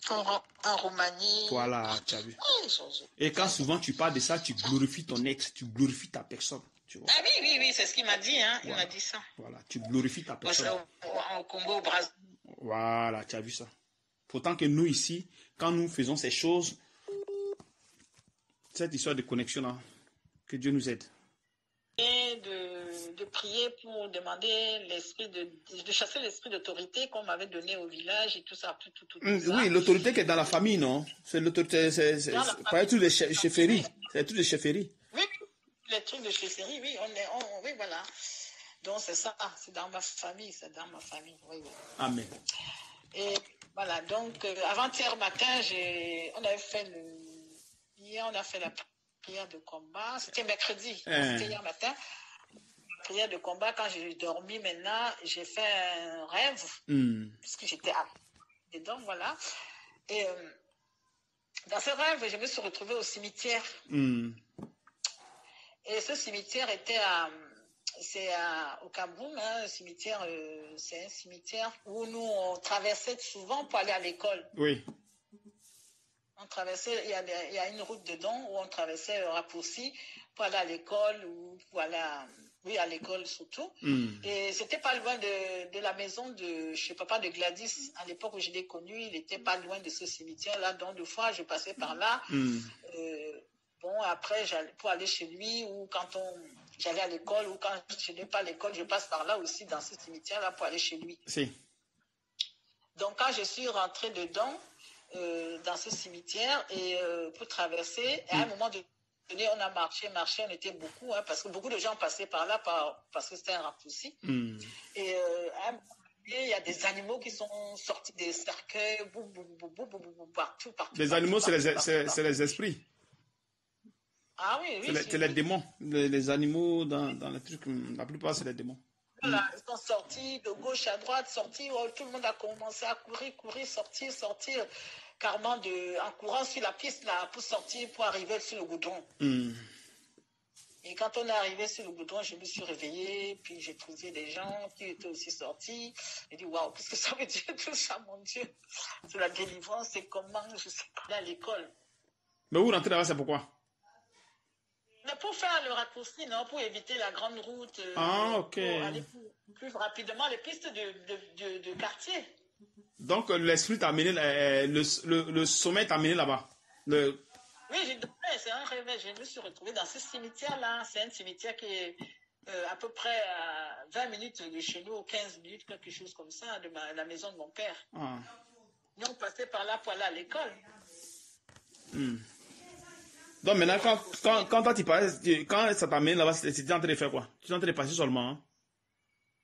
En Roumanie. Voilà, tu as vu. Et quand souvent tu parles de ça, tu glorifies ton être, tu glorifies ta personne. Tu vois. Ah oui, c'est ce qu'il m'a dit. Hein. Voilà. Il m'a dit ça. Voilà, tu glorifies ta personne. Au Congo, au Brésil. Voilà, tu as vu ça. Pourtant que nous ici, quand nous faisons ces choses, cette histoire de connexion-là, que Dieu nous aide. Et de prier pour demander l'esprit de chasser l'esprit d'autorité qu'on m'avait donné au village et tout ça, tout ça. Oui, l'autorité qui est dans la famille, non? C'est l'autorité, c'est pas tous les chefferies. C'est tous les chefferies. Oui, les trucs de chefferie, oui, oui, voilà. Donc c'est ça, c'est dans ma famille, oui. Amen. Et voilà, donc avant-hier matin, on a fait la prière de combat. C'était mercredi, c'était hier matin. Prière de combat, quand j'ai dormi maintenant, j'ai fait un rêve, puisque j'étais dedans, voilà. Et dans ce rêve, je me suis retrouvée au cimetière. Et ce cimetière était au Cameroun, hein, c'est un cimetière où nous, on traversait souvent pour aller à l'école. Oui. On traversait, il y a une route dedans où on traversait raccourci pour aller à l'école ou pour aller à l'école surtout. Et c'était pas loin de la maison de chez papa de Gladys. À l'époque où je l'ai connu, il était pas loin de ce cimetière-là. Donc, deux fois, je passais par là. Bon, après, pour aller chez lui ou quand j'allais à l'école ou quand je n'ai pas à l'école, je passe par là aussi dans ce cimetière-là pour aller chez lui. Si. Donc, quand je suis rentrée dedans, dans dans ce cimetière et pour traverser. Et à un moment donné, on a marché, on était beaucoup, hein, parce que beaucoup de gens passaient par là parce que c'était un raccourci. Et à un moment donné, il y a des animaux qui sont sortis des cercueils, partout. Les animaux, c'est les esprits. Ah oui, oui. C'est les démons. Les animaux dans les trucs, la plupart, c'est les démons. Voilà, ils sont sortis de gauche à droite, tout le monde a commencé à courir, sortir, carrément en courant sur la piste là, pour sortir, pour arriver sur le goudron. Et quand on est arrivé sur le goudron, je me suis réveillée, puis j'ai trouvé des gens qui étaient aussi sortis. J'ai dit, waouh, qu'est-ce que ça veut dire tout ça, mon Dieu? C'est la délivrance, c'est comment, je sais pas, à l'école. Mais vous rentrez là-bas, c'est pourquoi? Mais pour faire le raccourci, non, pour éviter la grande route, ok. pour aller plus rapidement les pistes de quartier. Donc l'esprit t'a amené, le sommet t'a amené là-bas. Oui, c'est un rêve. Je me suis retrouvée dans ce cimetière-là. C'est un cimetière qui est à peu près à 20 minutes de chez nous, 15 minutes, quelque chose comme ça, de la maison de mon père. Nous, on passait par là pour aller à l'école. Donc maintenant, quand toi tu passes, quand ça t'amène là-bas, tu étais en train de faire quoi? Tu es en train de passer seulement, hein?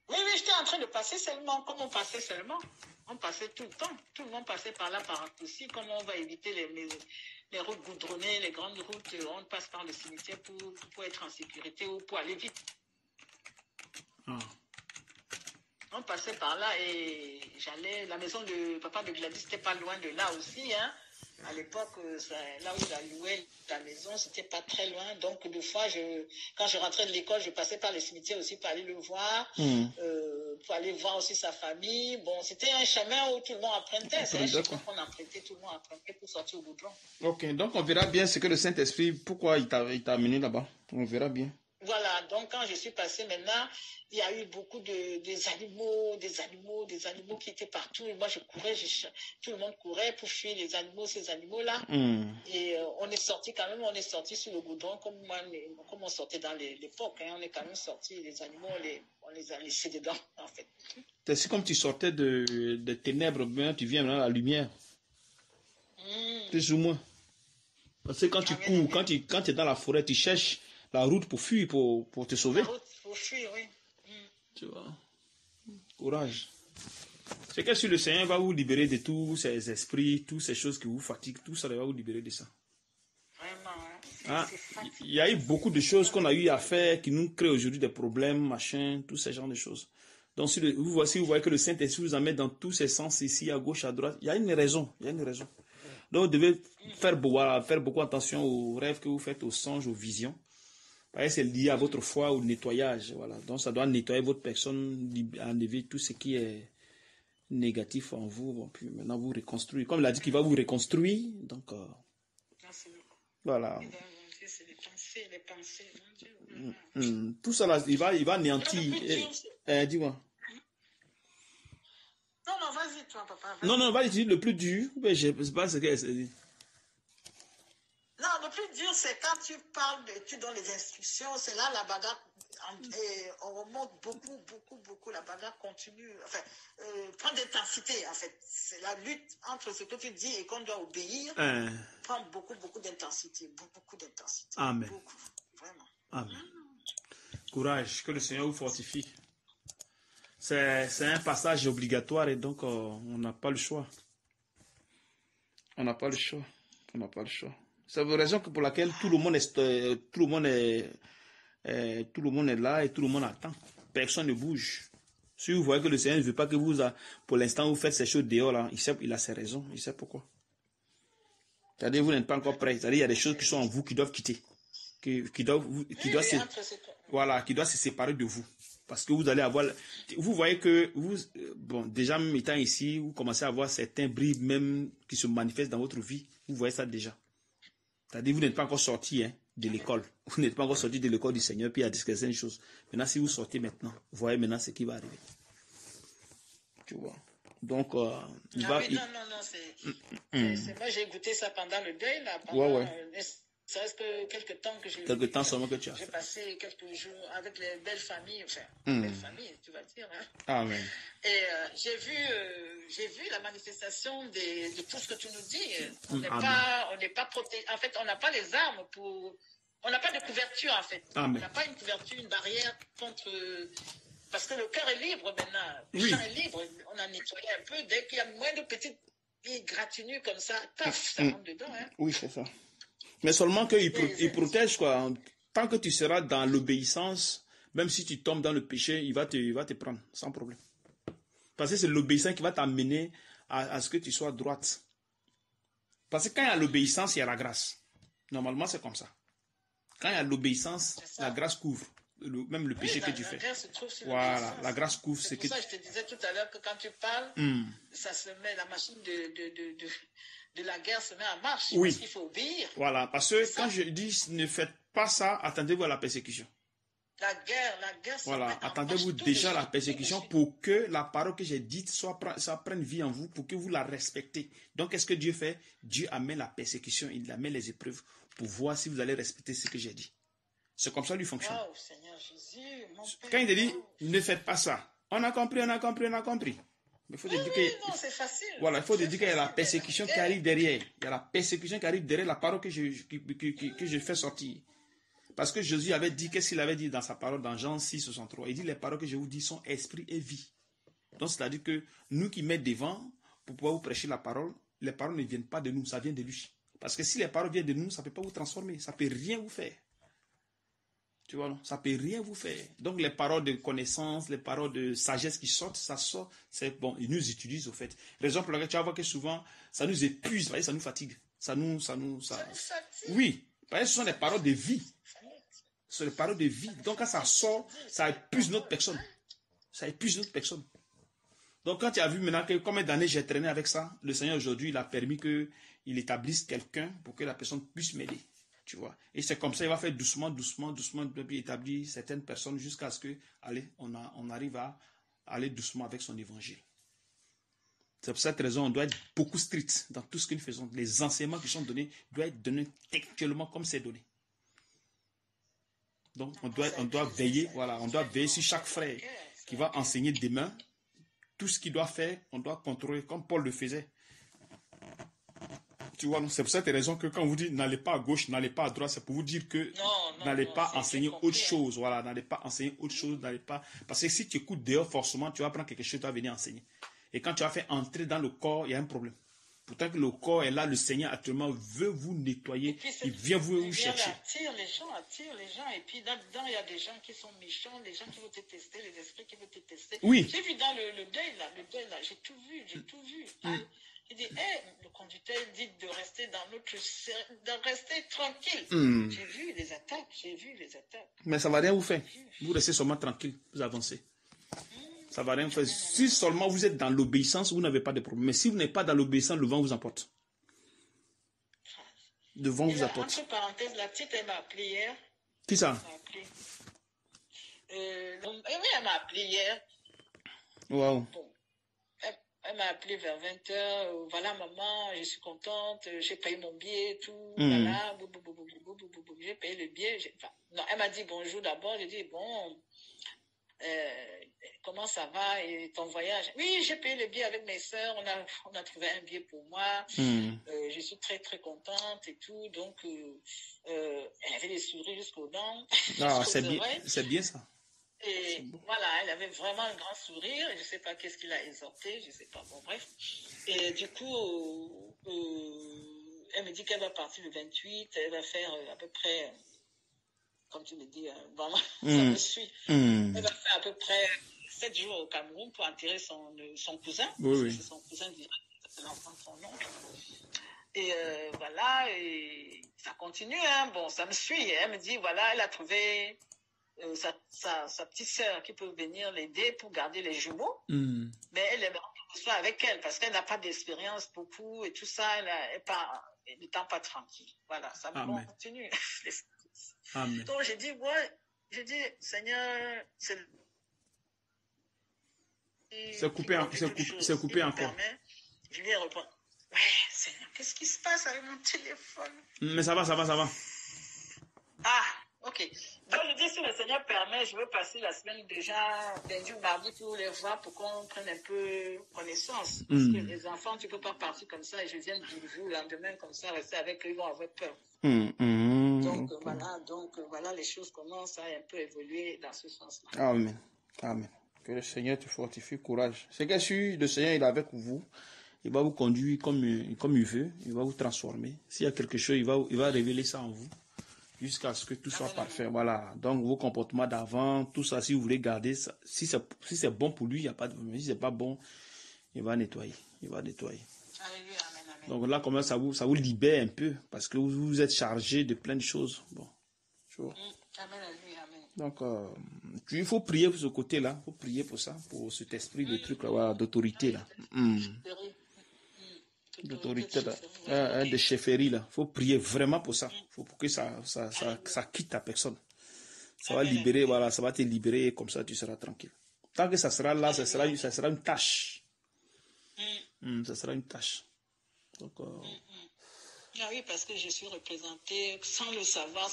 Oui, j'étais en train de passer seulement. Comme on passait seulement, on passait tout le temps. Tout le monde passait par là par raccourci. Comme on va éviter les routes goudronnées, les grandes routes, on passe par le cimetière pour être en sécurité ou pour aller vite. On passait par là et la maison de papa de Gladys, c'était pas loin de là aussi, hein. À l'époque, là où il loué la maison, c'était pas très loin. Donc, deux fois, quand je rentrais de l'école, je passais par le cimetière aussi pour aller le voir, pour aller voir aussi sa famille. Bon, c'était un chemin où tout le monde empruntait. C'est un chemin qu'on empruntait, tout le monde empruntait pour sortir au goudron. Ok, donc on verra bien ce que le Saint-Esprit, pourquoi il t'a amené là-bas. On verra bien. Voilà, donc quand je suis passée maintenant, il y a eu beaucoup des animaux qui étaient partout. Et moi, je courais, tout le monde courait pour fuir ces animaux-là. Et on est sorti sur le goudron, comme on sortait dans l'époque. Hein, on est quand même sorti, les animaux, on les a laissés dedans, en fait. C'est comme tu sortais des ténèbres, bien, tu viens maintenant à la lumière. Plus ou moins. Parce que quand tu cours, quand tu es dans la forêt, tu cherches la route pour fuir, pour te sauver. La route pour fuir, oui. Tu vois. Courage. C'est que si le Seigneur va vous libérer de tous ces esprits, toutes ces choses qui vous fatiguent, tout ça, il va vous libérer de ça. Vraiment, il y a eu beaucoup de choses qu'on a eu à faire qui nous créent aujourd'hui des problèmes, machin, tous ces genres de choses. Donc, si vous voyez que le Saint-Esprit vous amène dans tous ces sens ici, à gauche, à droite, il y a une raison. Donc, vous devez faire beaucoup attention aux rêves que vous faites, aux songes, aux visions. C'est lié à votre foi, au nettoyage. Voilà. Donc, ça doit nettoyer votre personne, enlever tout ce qui est négatif en vous. Bon, puis maintenant, vous reconstruire. Comme il a dit qu'il va vous reconstruire. Donc, voilà. C'est les pensées. Mon Dieu. Tout ça, là, il va anéantir. Dis-moi. Non, vas-y, toi, papa. Vas-y. Non, vas-y, dis le plus dur. Mais je ne sais pas ce qu'elle s'est dit. Non, le plus dur, c'est quand tu donnes les instructions, c'est là la bagarre, on remonte beaucoup, la bagarre continue, enfin, prend d'intensité, en fait. C'est la lutte entre ce que tu dis et qu'on doit obéir, prend beaucoup d'intensité, beaucoup d'intensité. Amen. Beaucoup, vraiment. Amen. Courage, que le Seigneur vous fortifie. C'est un passage obligatoire et donc on n'a pas le choix. C'est la raison pour laquelle tout le monde est là et tout le monde attend. Personne ne bouge. Si vous voyez que le Seigneur ne veut pas que vous, pour l'instant, vous faites ces choses dehors, là, il a ses raisons, il sait pourquoi. C'est-à-dire vous n'êtes pas encore prêt. C'est-à-dire il y a des choses qui sont en vous qui doivent quitter. Qui doivent se séparer de vous. Parce que vous allez avoir... Vous voyez que déjà même étant ici, vous commencez à avoir certains bribes même qui se manifestent dans votre vie. Vous voyez ça déjà. C'est-à-dire vous n'êtes pas encore sorti de l'école. Vous n'êtes pas encore sorti de l'école du Seigneur, puis il y a certaines choses. Maintenant, si vous sortez maintenant, vous voyez maintenant ce qui va arriver. Tu vois. Donc, non, c'est... Moi, j'ai goûté ça pendant le deuil, là. ça reste que quelques temps que j'ai Quelques temps seulement que tu as fait. J'ai passé quelques jours avec les belles familles, enfin, belles familles, tu vas dire. Hein. Amen. Et j'ai vu la manifestation de tout ce que tu nous dis. On n'est pas protégé. En fait, on n'a pas les armes pour... On n'a pas de couverture, en fait. Amen. On n'a pas une couverture, une barrière contre... Parce que le cœur est libre maintenant. Le oui. champ est libre. On a nettoyé un peu. Dès qu'il y a moins de petites égratignures comme ça, paf, ça rentre dedans. Hein. Oui, c'est ça. Mais seulement qu'il protège, quoi. Tant que tu seras dans l'obéissance, même si tu tombes dans le péché, il va te prendre, sans problème. Parce que c'est l'obéissance qui va t'amener à ce que tu sois droite. Parce que quand il y a l'obéissance, il y a la grâce. Normalement, c'est comme ça. Quand il y a l'obéissance, la grâce couvre. Même le péché que tu fais. Voilà, la grâce couvre ce que tu fais. C'est pour ça que je te disais tout à l'heure que quand tu parles, ça se met, la machine de la guerre se met en marche. Oui. Parce qu'il faut obéir. Voilà, parce que quand je dis ne faites pas ça, attendez-vous à la persécution. La guerre. Voilà, attendez-vous déjà à la persécution pour que la parole que j'ai dite ça prenne vie en vous, pour que vous la respectez. Donc, qu'est-ce que Dieu fait? Dieu amène la persécution, il amène les épreuves pour voir si vous allez respecter ce que j'ai dit. C'est comme ça qu'il fonctionne. Wow, Seigneur Jésus, mon Père, quand il te dit, ne faites pas ça. On a compris. Mais il faut te dire que, non, c'est facile. Voilà, il faut te dire qu'il y a la persécution qui arrive derrière. Il y a la persécution qui arrive derrière la parole que je fais sortir. Parce que Jésus avait dit, qu'est-ce qu'il avait dit dans sa parole dans Jean 6, 63? Il dit, les paroles que je vous dis sont esprit et vie. Donc, c'est-à-dire que nous qui mettons devant pour pouvoir vous prêcher la parole, les paroles ne viennent pas de nous, ça vient de lui. Parce que si les paroles viennent de nous, ça ne peut pas vous transformer, ça ne peut rien vous faire. Tu vois, non? Ça ne peut rien vous faire. Donc, les paroles de connaissance, les paroles de sagesse qui sortent, ça sort, c'est bon, ils nous utilisent au fait. Raison pour laquelle tu vas voir que souvent, ça nous épuise, ça nous fatigue. Ça nous fatigue. Oui, parce que ce sont des paroles de vie. Ce sont des paroles de vie. Donc, quand ça sort, ça épuise notre personne. Ça épuise notre personne. Donc, quand tu as vu maintenant que combien d'années j'ai traîné avec ça, le Seigneur aujourd'hui, il a permis qu'il établisse quelqu'un pour que la personne puisse m'aider. Tu vois. Et c'est comme ça, il va faire doucement, puis établir certaines personnes jusqu'à ce que, allez, on arrive à aller doucement avec son évangile. C'est pour cette raison, on doit être beaucoup strict dans tout ce que nous faisons. Les enseignements qui sont donnés doivent être donnés textuellement comme c'est donné. Donc, on doit veiller, voilà, on doit veiller sur chaque frère qui va enseigner demain. Tout ce qu'il doit faire, on doit contrôler, comme Paul le faisait. Tu vois, c'est pour cette raison que quand on vous dit n'allez pas à gauche, n'allez pas à droite, c'est pour vous dire que n'allez pas enseigner autre chose. Voilà, n'allez pas enseigner autre chose, n'allez pas. Parce que si tu écoutes dehors, forcément, tu vas prendre quelque chose, tu vas venir enseigner. Et quand tu vas faire entrer dans le corps, il y a un problème. Pourtant que le corps est là, le Seigneur actuellement veut vous nettoyer, il vient vous chercher. Attire les gens, et puis là-dedans, il y a des gens qui sont méchants, des gens qui vont te tester, les esprits qui vont te tester. Oui. J'ai vu dans le deuil là, j'ai tout vu. Hein. Il dit, le conducteur dit de rester de rester tranquille. J'ai vu les attaques. Mais ça ne va rien vous faire. Vous restez seulement tranquille, vous avancez. Ça ne va rien faire. Si seulement vous êtes dans l'obéissance, vous n'avez pas de problème. Mais si vous n'êtes pas dans l'obéissance, le vent vous emporte. Le vent vous emporte. Entre parenthèses, la petite, elle m'a appelé hier. Qui ça? Elle m'a appelé hier. Waouh. Bon. Elle m'a appelé vers 20h. Voilà, maman, je suis contente. J'ai payé mon billet et tout. Voilà. J'ai payé le billet. Non, elle m'a dit bonjour d'abord. J'ai dit, bon, comment ça va et ton voyage? Oui, j'ai payé le billet avec mes soeurs. On a trouvé un billet pour moi. Je suis très, très contente et tout. Donc, elle avait des sourires jusqu'aux dents. Ah, c'est bien ça. Et voilà, elle avait vraiment un grand sourire. Je ne sais pas qu'est-ce qu'il a exhorté, je ne sais pas. Bon, bref. Et du coup, elle me dit qu'elle va partir le 28. Elle va faire à peu près, comme tu me dis, vraiment, ça me suit. Elle va faire à peu près 7 jours au Cameroun pour enterrer son cousin. Oui. C'est son cousin direct, c'est l'enfant de son oncle. Et voilà, et ça continue. Hein. Bon, ça me suit. Elle me dit, voilà, elle a trouvé... sa petite sœur qui peut venir l'aider pour garder les jumeaux, mais elle aimerait que ce soit avec elle parce qu'elle n'a pas d'expérience beaucoup et tout ça, elle n'étant pas tranquille. Voilà, ça me continue. Amen. Donc j'ai dit, Seigneur, c'est coupé encore. Je lui ai répondu, ouais, Seigneur, qu'est-ce qui se passe avec mon téléphone? Mais ça va. Ah, ok. Donc, je dis, si le Seigneur permet, je veux passer la semaine déjà, lundi ou mardi, pour les voir, pour qu'on prenne un peu connaissance. Parce que les enfants, tu ne peux pas partir comme ça et je viens de vous le lendemain comme ça, rester avec eux, ils vont avoir peur. Donc, voilà, les choses commencent à un peu évoluer dans ce sens-là. Amen. Amen. Que le Seigneur te fortifie, courage. C'est que si le Seigneur il est avec vous, il va vous conduire comme il veut, il va vous transformer. S'il y a quelque chose, il va révéler ça en vous, jusqu'à ce que tout soit parfait. Voilà. Donc, vos comportements d'avant, tout ça, si vous voulez garder ça, si c'est bon pour lui, il n'y a pas de problème. Si c'est pas bon, il va nettoyer. Il va nettoyer. Alléluia, amen, amen. Donc là, comment ça vous libère un peu, parce que vous êtes chargé de plein de choses. Bon. Amen, alléluia, amen. Donc, il faut prier pour ce côté-là. Il faut prier pour ça, pour cet esprit de truc là, d'autorité là. D'autorité là, de chefferie là. Il faut prier vraiment pour ça. Il faut pour que ça quitte ta personne. Ça va libérer, voilà, ça va te libérer et comme ça tu seras tranquille. Tant que ça sera là, ça sera une tâche. Ça sera une tâche. Donc, ah oui, parce que je suis représentée sans le savoir,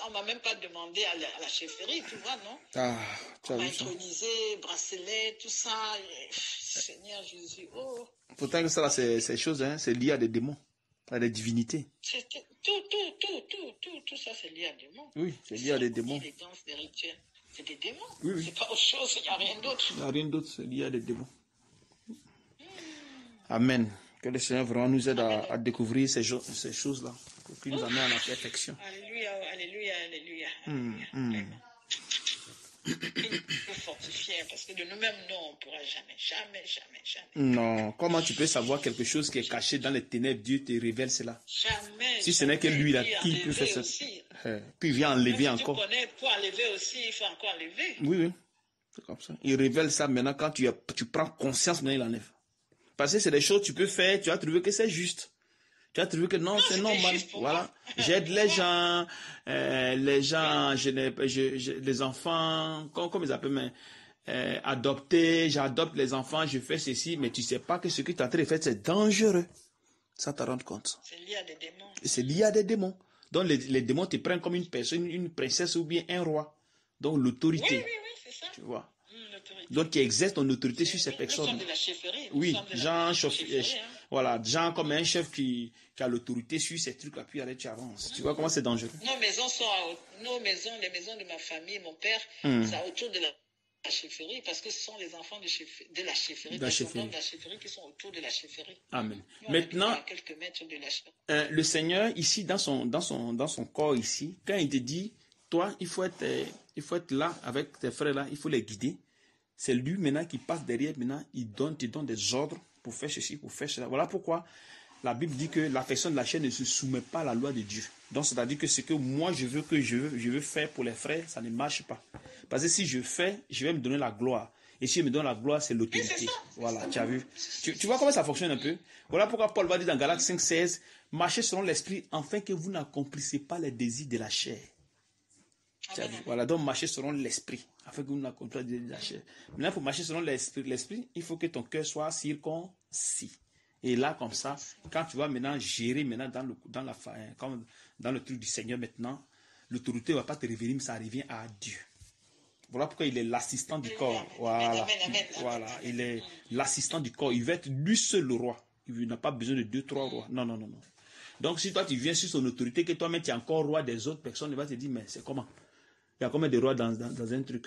on m'a même pas demandé à la chefferie, tu vois, non? Ah, tu as on m'a vu ça. intronisé, bracelet, tout ça. Seigneur Jésus, oh. Pourtant que ça là, c'est choses, hein, c'est lié à des démons, à des divinités. Tout ça, c'est lié à des démons. Oui, c'est lié à des démons. Les danses, des rituels, c'est des démons. Oui. C'est pas autre chose, il n'y a rien d'autre. Il n'y a rien d'autre, c'est lié à des démons. Amen. Que le Seigneur vraiment nous aide à découvrir ces choses-là, pour qu'il nous amène à la perfection. Alléluia, alléluia, alléluia. Il faut fortifier, parce que de nous-mêmes, non, on ne pourra jamais. Non, comment tu peux savoir quelque chose qui est caché dans les ténèbres, Dieu te révèle cela. Jamais. Si ce n'est que lui là, qui peut faire ça. Puis il vient enlever encore. Tu connais, pour enlever aussi, il faut encore enlever. Oui, c'est comme ça. Il révèle ça maintenant, quand tu prends conscience, maintenant il enlève. Parce que c'est des choses que tu peux faire, tu as trouvé que c'est juste. Tu as trouvé que non, c'est normal. Voilà. J'aide les gens, les enfants, comment ils appellent, adopter, j'adopte les enfants, je fais ceci, mais tu ne sais pas que ce que tu es en train de faire, c'est dangereux. Ça te rend compte. C'est lié à des démons. C'est lié à des démons. Donc les démons te prennent comme une personne, une princesse ou bien un roi. Donc l'autorité. Oui, c'est ça. Tu vois. Donc, qui exerce ton autorité sur ces personnes. Nous sommes de la chefferie. Oui, voilà, Jean comme un chef qui a l'autorité sur ces trucs-là, puis allez, tu avances. Tu vois comment c'est dangereux. Les maisons de ma famille, mon père, c'est autour de la chefferie, parce que ce sont les enfants de la chefferie, des enfants de la chefferie qui sont autour de la chefferie. Amen. Nous, maintenant, à quelques mètres de la chefferie. Le Seigneur, ici, dans son corps, ici, quand il te dit, toi, il faut être là avec tes frères là, il faut les guider. C'est lui maintenant qui passe derrière, maintenant, il te donne des ordres pour faire ceci, pour faire cela. Voilà pourquoi la Bible dit que l'affection de la chair ne se soumet pas à la loi de Dieu. Donc, c'est-à-dire que ce que moi je veux faire pour les frères, ça ne marche pas. Parce que si je fais, je vais me donner la gloire. Et si je me donne la gloire, c'est l'autorité. Voilà, tu as vu. Tu vois comment ça fonctionne un peu? Voilà pourquoi Paul va dire dans Galates 5,16, marchez selon l'esprit, afin que vous n'accomplissez pas les désirs de la chair. Voilà, donc marcher selon l'esprit, afin que vous n'accomplissiez pas les désirs de la chair. Maintenant, pour marcher selon l'esprit, il faut que ton cœur soit circoncis. Et là, comme ça, quand tu vas maintenant gérer maintenant dans le truc du Seigneur maintenant, l'autorité ne va pas te revenir, mais ça revient à Dieu. Voilà pourquoi il est l'assistant du corps. Voilà. Il est l'assistant du corps. Il va être lui seul le roi. Il n'a pas besoin de 2, 3 rois. Non. Donc, si toi, tu viens sur son autorité, que toi-même, tu es encore roi des autres personnes, il va te dire, mais c'est comment? Il y a combien de rois dans un truc?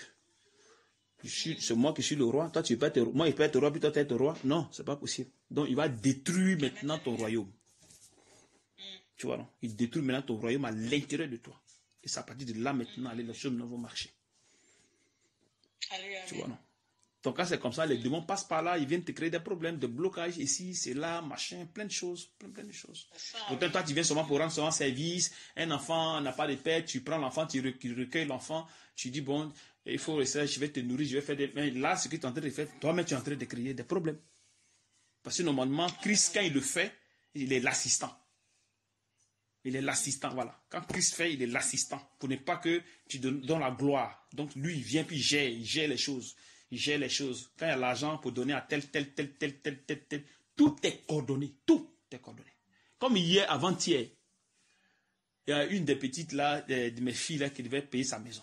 C'est moi qui suis le roi. Toi, tu peux être roi. Moi, il peut être roi, puis toi, tu es roi. Non, c'est pas possible. Donc, il va détruire maintenant ton royaume. Tu vois, non? Il détruit maintenant ton royaume à l'intérieur de toi. Et c'est à partir de là, maintenant, les choses vont marcher. Tu vois, non? Donc, quand c'est comme ça, les démons passent par là, ils viennent te créer des problèmes, des blocages ici, c'est là, machin, plein de choses. Plein de choses. Pourtant, toi, tu viens seulement pour rendre seulement service. Un enfant n'a pas de père, tu prends l'enfant, tu recueilles l'enfant, tu dis, bon, il faut rester, je vais te nourrir, je vais faire des... Mais là, ce que tu es en train de faire, toi-même, tu es en train de créer des problèmes. Parce que normalement, Christ, quand il le fait, il est l'assistant. Il est l'assistant, voilà. Quand Christ fait, il est l'assistant. Pour ne pas que tu donnes la gloire. Donc, lui, il vient puis il gère les choses. Il gère les choses. Quand il y a l'argent pour donner à tel, tout est coordonné. Tout est coordonné. Comme hier, avant-hier, il y a une des petites là, de mes filles là, qui devait payer sa maison.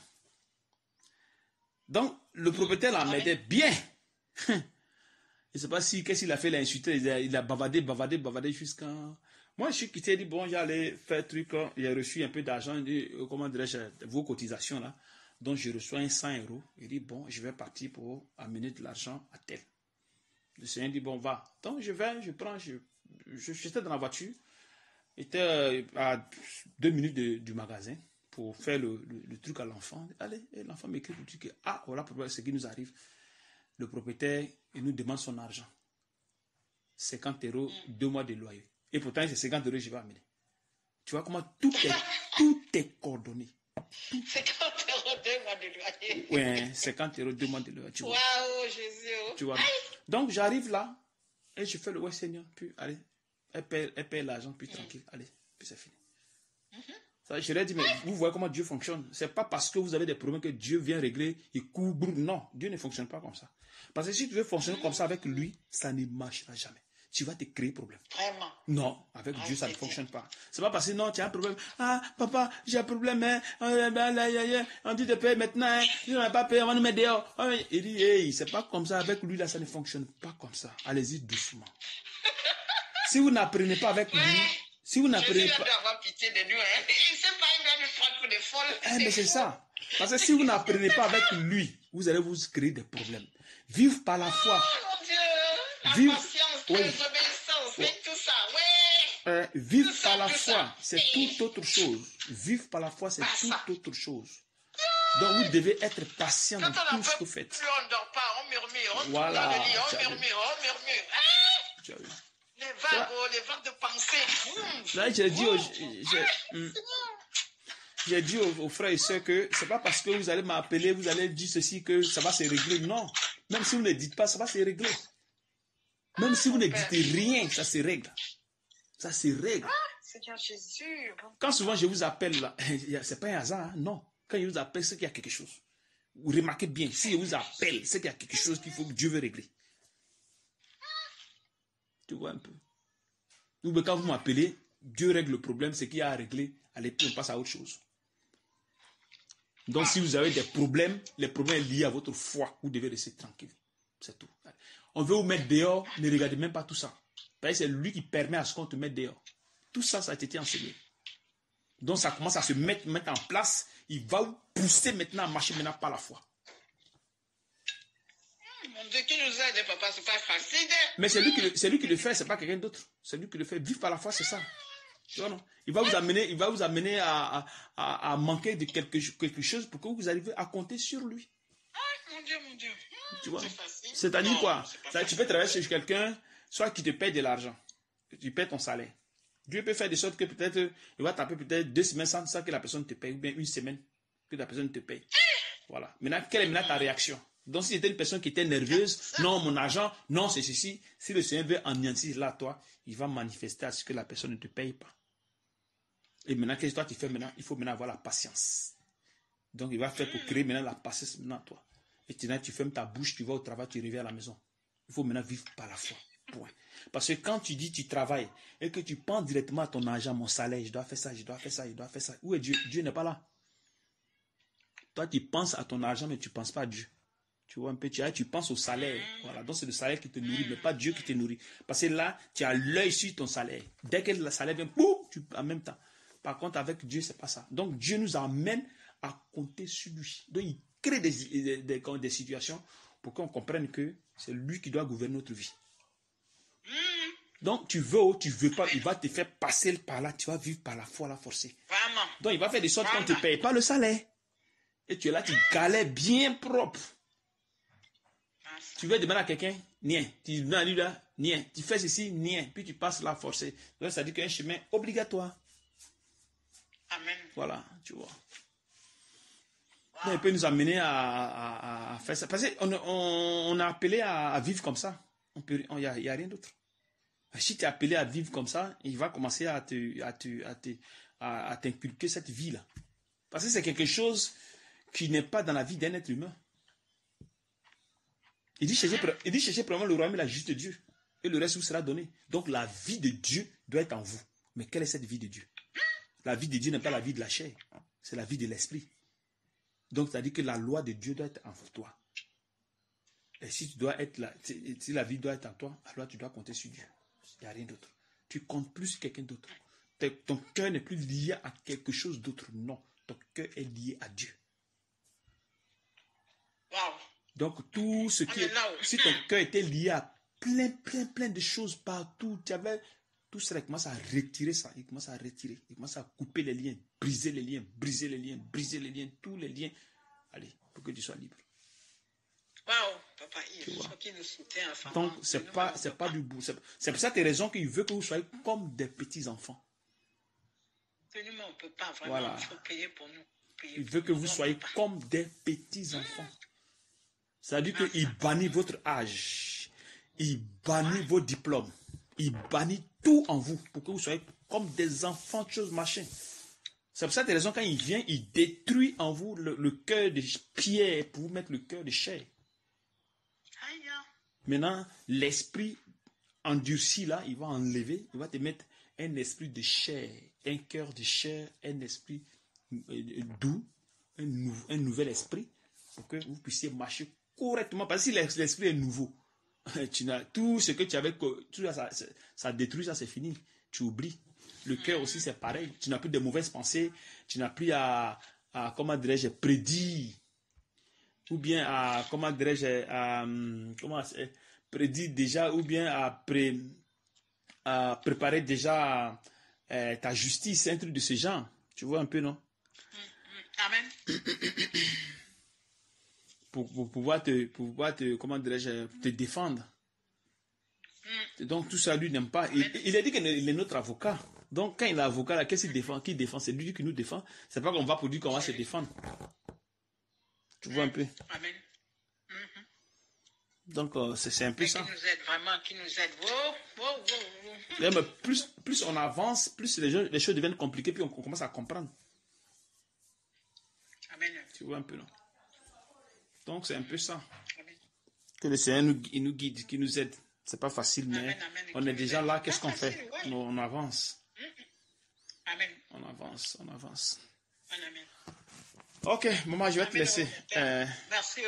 Donc, le propriétaire là m'aidait bien. Je ne sais pas si, qu'est-ce qu'il a fait, il a insulté, il a bavardé jusqu'à... Moi, je suis quitté, dit, bon, j'allais faire truc, j'ai reçu un peu d'argent, comment dirais-je, vos cotisations là. Donc, je reçois 100 €. Il dit, bon, je vais partir pour amener de l'argent à tel. Le Seigneur dit, bon, va. Donc, je vais, je prends, j'étais dans la voiture. J'étais à 2 minutes du magasin pour faire le truc à l'enfant. Allez, l'enfant m'écrit pour dire que, ah, voilà ce qui nous arrive. Le propriétaire, il nous demande son argent. 50 €, 2 mois de loyer. Et pourtant, c'est 50 € que je vais amener. Tu vois comment tout est coordonné. 50 €, 2 mois de loyer. Oui, 50 €, 2 mois de loyer. Waouh, Jésus. Tu vois. Donc, j'arrive là et je fais le ouais, Seigneur. Puis, allez, elle paie l'argent, puis tranquille. Allez, puis c'est fini. Ça, je leur ai dit, mais vous voyez comment Dieu fonctionne. Ce n'est pas parce que vous avez des problèmes que Dieu vient régler et couvre. Non, Dieu ne fonctionne pas comme ça. Parce que si tu veux fonctionner comme ça avec lui, ça ne marchera jamais. Tu vas te créer problème. Vraiment. Non, avec Dieu, ça ne fonctionne pas. C'est pas parce que non, tu as un problème. Ah, papa, j'ai un problème. Hein. On dit de payer maintenant. Hein. Si on n'a pas payé, on va nous mettre dehors. Il dit, hey, c'est pas comme ça. Avec lui, là, ça ne fonctionne pas comme ça. Allez-y doucement. Si vous n'apprenez pas avec lui, si vous n'apprenez pas... Jésus avoir pitié de nous. Hein. C'est pas une grande prendre pour des folles. Mais c'est ça. Parce que si vous n'apprenez pas avec lui, vous allez vous créer des problèmes. Vivre par la foi. Oh mon Dieu. La patience, la désobéissance, tout ça. Ouais. Vivre par la foi, c'est toute autre chose. Vivre par la foi, c'est toute autre chose. Donc vous devez être patient dans tout ce que vous faites. Plus on ne dort pas, on murmure, on voilà, tourne dans le lit, on murmure. Ah! Les vagues de pensée. Là, j'ai dit aux frères et sœurs que c'est pas parce que vous allez m'appeler, vous allez dire ceci que ça va se régler. Non. Même si vous ne dites pas, ça va se régler. Même si vous ne dites rien, ça se règle. Ça se règle. Seigneur Jésus. Quand souvent je vous appelle là, c'est pas un hasard, hein? Non. Quand je vous appelle, c'est qu'il y a quelque chose. Vous remarquez bien, si je vous appelle, c'est qu'il y a quelque chose qu'il faut que Dieu veut régler. Tu vois un peu. Donc, quand vous m'appelez, Dieu règle le problème, c'est qu'il y a à régler. Allez, puis on passe à autre chose. Donc, si vous avez des problèmes, les problèmes liés à votre foi, vous devez rester tranquille. C'est tout. On veut vous mettre dehors, ne regardez même pas tout ça. Parce que c'est lui qui permet à ce qu'on te mette dehors. Tout ça, ça a été enseigné. Donc, ça commence à se mettre en place. Il va vous pousser maintenant à marcher maintenant par la foi. Mon Dieu, qui nous aide, papa, c'est pas facile. Mais c'est lui qui le fait, c'est pas quelqu'un d'autre. C'est lui qui le fait. Vivre par la foi, c'est ça. Tu vois, non? Il va vous amener à manquer de quelque chose pour que vous arriviez à compter sur lui. Ah, mon Dieu. Tu vois? C'est-à-dire quoi? Tu peux travailler chez quelqu'un, soit qui te paye de l'argent. Tu payes ton salaire. Dieu peut faire de sorte que peut-être, il va taper peut-être 2 semaines sans que la personne te paye, ou bien 1 semaine que la personne te paye. Voilà. Maintenant, quelle est maintenant ta réaction? Donc, si c'était une personne qui était nerveuse, non, mon argent, non, c'est ceci. Si le Seigneur veut anéantir là, toi, il va manifester à ce que la personne ne te paye pas. Et maintenant, qu'est-ce que toi tu fais maintenant? Il faut maintenant avoir la patience. Donc, il va faire pour créer maintenant la patience maintenant, toi. Et maintenant, tu fermes ta bouche, tu vas au travail, tu reviens à la maison. Il faut maintenant vivre par la foi. Point. Parce que quand tu dis tu travailles et que tu penses directement à ton argent, mon salaire, je dois faire ça, je dois faire ça, je dois faire ça. Où est Dieu? Dieu n'est pas là. Toi, tu penses à ton argent, mais tu ne penses pas à Dieu. Tu vois un peu, tu penses au salaire. Voilà, donc c'est le salaire qui te nourrit, mais pas Dieu qui te nourrit. Parce que là, tu as l'œil sur ton salaire. Dès que le salaire vient, boum, en même temps. Par contre, avec Dieu, c'est pas ça. Donc, Dieu nous amène à compter sur lui. Donc, il crée des situations pour qu'on comprenne que c'est lui qui doit gouverner notre vie. Donc, tu veux ou tu veux pas, il va te faire passer par là, tu vas vivre par la foi, la forcer. Vraiment. Donc, il va faire de sorte qu'on ne te paye pas le salaire. Et tu es là, tu galères bien propre. Tu veux demander à quelqu'un, nien. Tu viens à lui là, nien. Tu fais ceci, nien. Puis tu passes là forcé. Donc, ça dit qu'il y a un chemin obligatoire. Amen. Voilà, tu vois. Wow. Donc, il peut nous amener à faire ça. Parce qu'on a appelé à vivre comme ça. Il n'y a rien d'autre. Si tu es appelé à vivre comme ça, il va commencer à t'inculquer cette vie-là. Parce que c'est quelque chose qui n'est pas dans la vie d'un être humain. Il dit cherchez premièrement le royaume et la justice de Dieu. Et le reste vous sera donné. Donc la vie de Dieu doit être en vous. Mais quelle est cette vie de Dieu? La vie de Dieu n'est pas la vie de la chair. C'est la vie de l'esprit. Donc, ça dit que la loi de Dieu doit être en toi. Et si tu dois être là, si la vie doit être en toi, alors tu dois compter sur Dieu. Il n'y a rien d'autre. Tu comptes plus sur quelqu'un d'autre. Ton cœur n'est plus lié à quelque chose d'autre. Non. Ton cœur est lié à Dieu. Wow. Donc, tout ce qui est... Si ton cœur était lié à plein de choses partout, tu avais... Tout cela, il commence à retirer ça. Il commence à retirer. Il commence à couper les liens, briser les liens, briser les liens, briser les liens, tous les liens. Allez, pour que tu sois libre. Waouh, papa, il faut qu'il nous soutienne. Enfin, donc, c'est pas du bout. C'est pour ça tes raisons qu'il veut que vous soyez comme des petits-enfants. Absolument, on ne peut pas. Vraiment, Voilà. il faut payer pour nous. Il veut que vous soyez comme des petits-enfants. C'est-à-dire qu'il bannit votre âge. Il bannit vos diplômes. Il bannit tout en vous pour que vous soyez comme des enfants de choses machin. C'est pour ça que raison quand il vient, il détruit en vous le cœur de pierre pour vous mettre le cœur de chair. Maintenant, l'esprit endurci là, il va enlever, il va te mettre un esprit de chair, un cœur de chair, un esprit doux, un nouvel esprit pour que vous puissiez marcher correctement. Parce que si l'esprit est nouveau, tout ce que tu avais, ça détruit, ça c'est fini. Tu oublies. Le cœur aussi c'est pareil. Tu n'as plus de mauvaises pensées. Tu n'as plus à comment dirais-je, prédire. Ou bien à, comment dirais-je, prédire déjà, ou bien à préparer déjà ta justice, un truc de ce genre. Tu vois un peu, non? Amen. Pour pouvoir te, comment dirais-je, te défendre. Donc tout ça, lui n'aime pas. Il a dit qu'il est notre avocat. Donc quand il est avocat, là, qu'est-ce qu'il défend? Qui défend? C'est lui qui nous défend. C'est pas qu'on va pour dire qu'on va se défendre. Tu vois un peu? Amen. Donc c'est un peu ça. Qui nous aide vraiment, qui nous aide. Mais plus on avance, plus les choses deviennent compliquées, puis on commence à comprendre. Amen. Tu vois un peu, non? Donc c'est un peu ça. Amen. Que le Seigneur il nous guide, qu'il nous aide. C'est pas facile, mais on est déjà là. Qu'est-ce qu'on fait? Ouais. On avance. Amen. On avance. Amen. Ok, maman, je vais te laisser. Merci.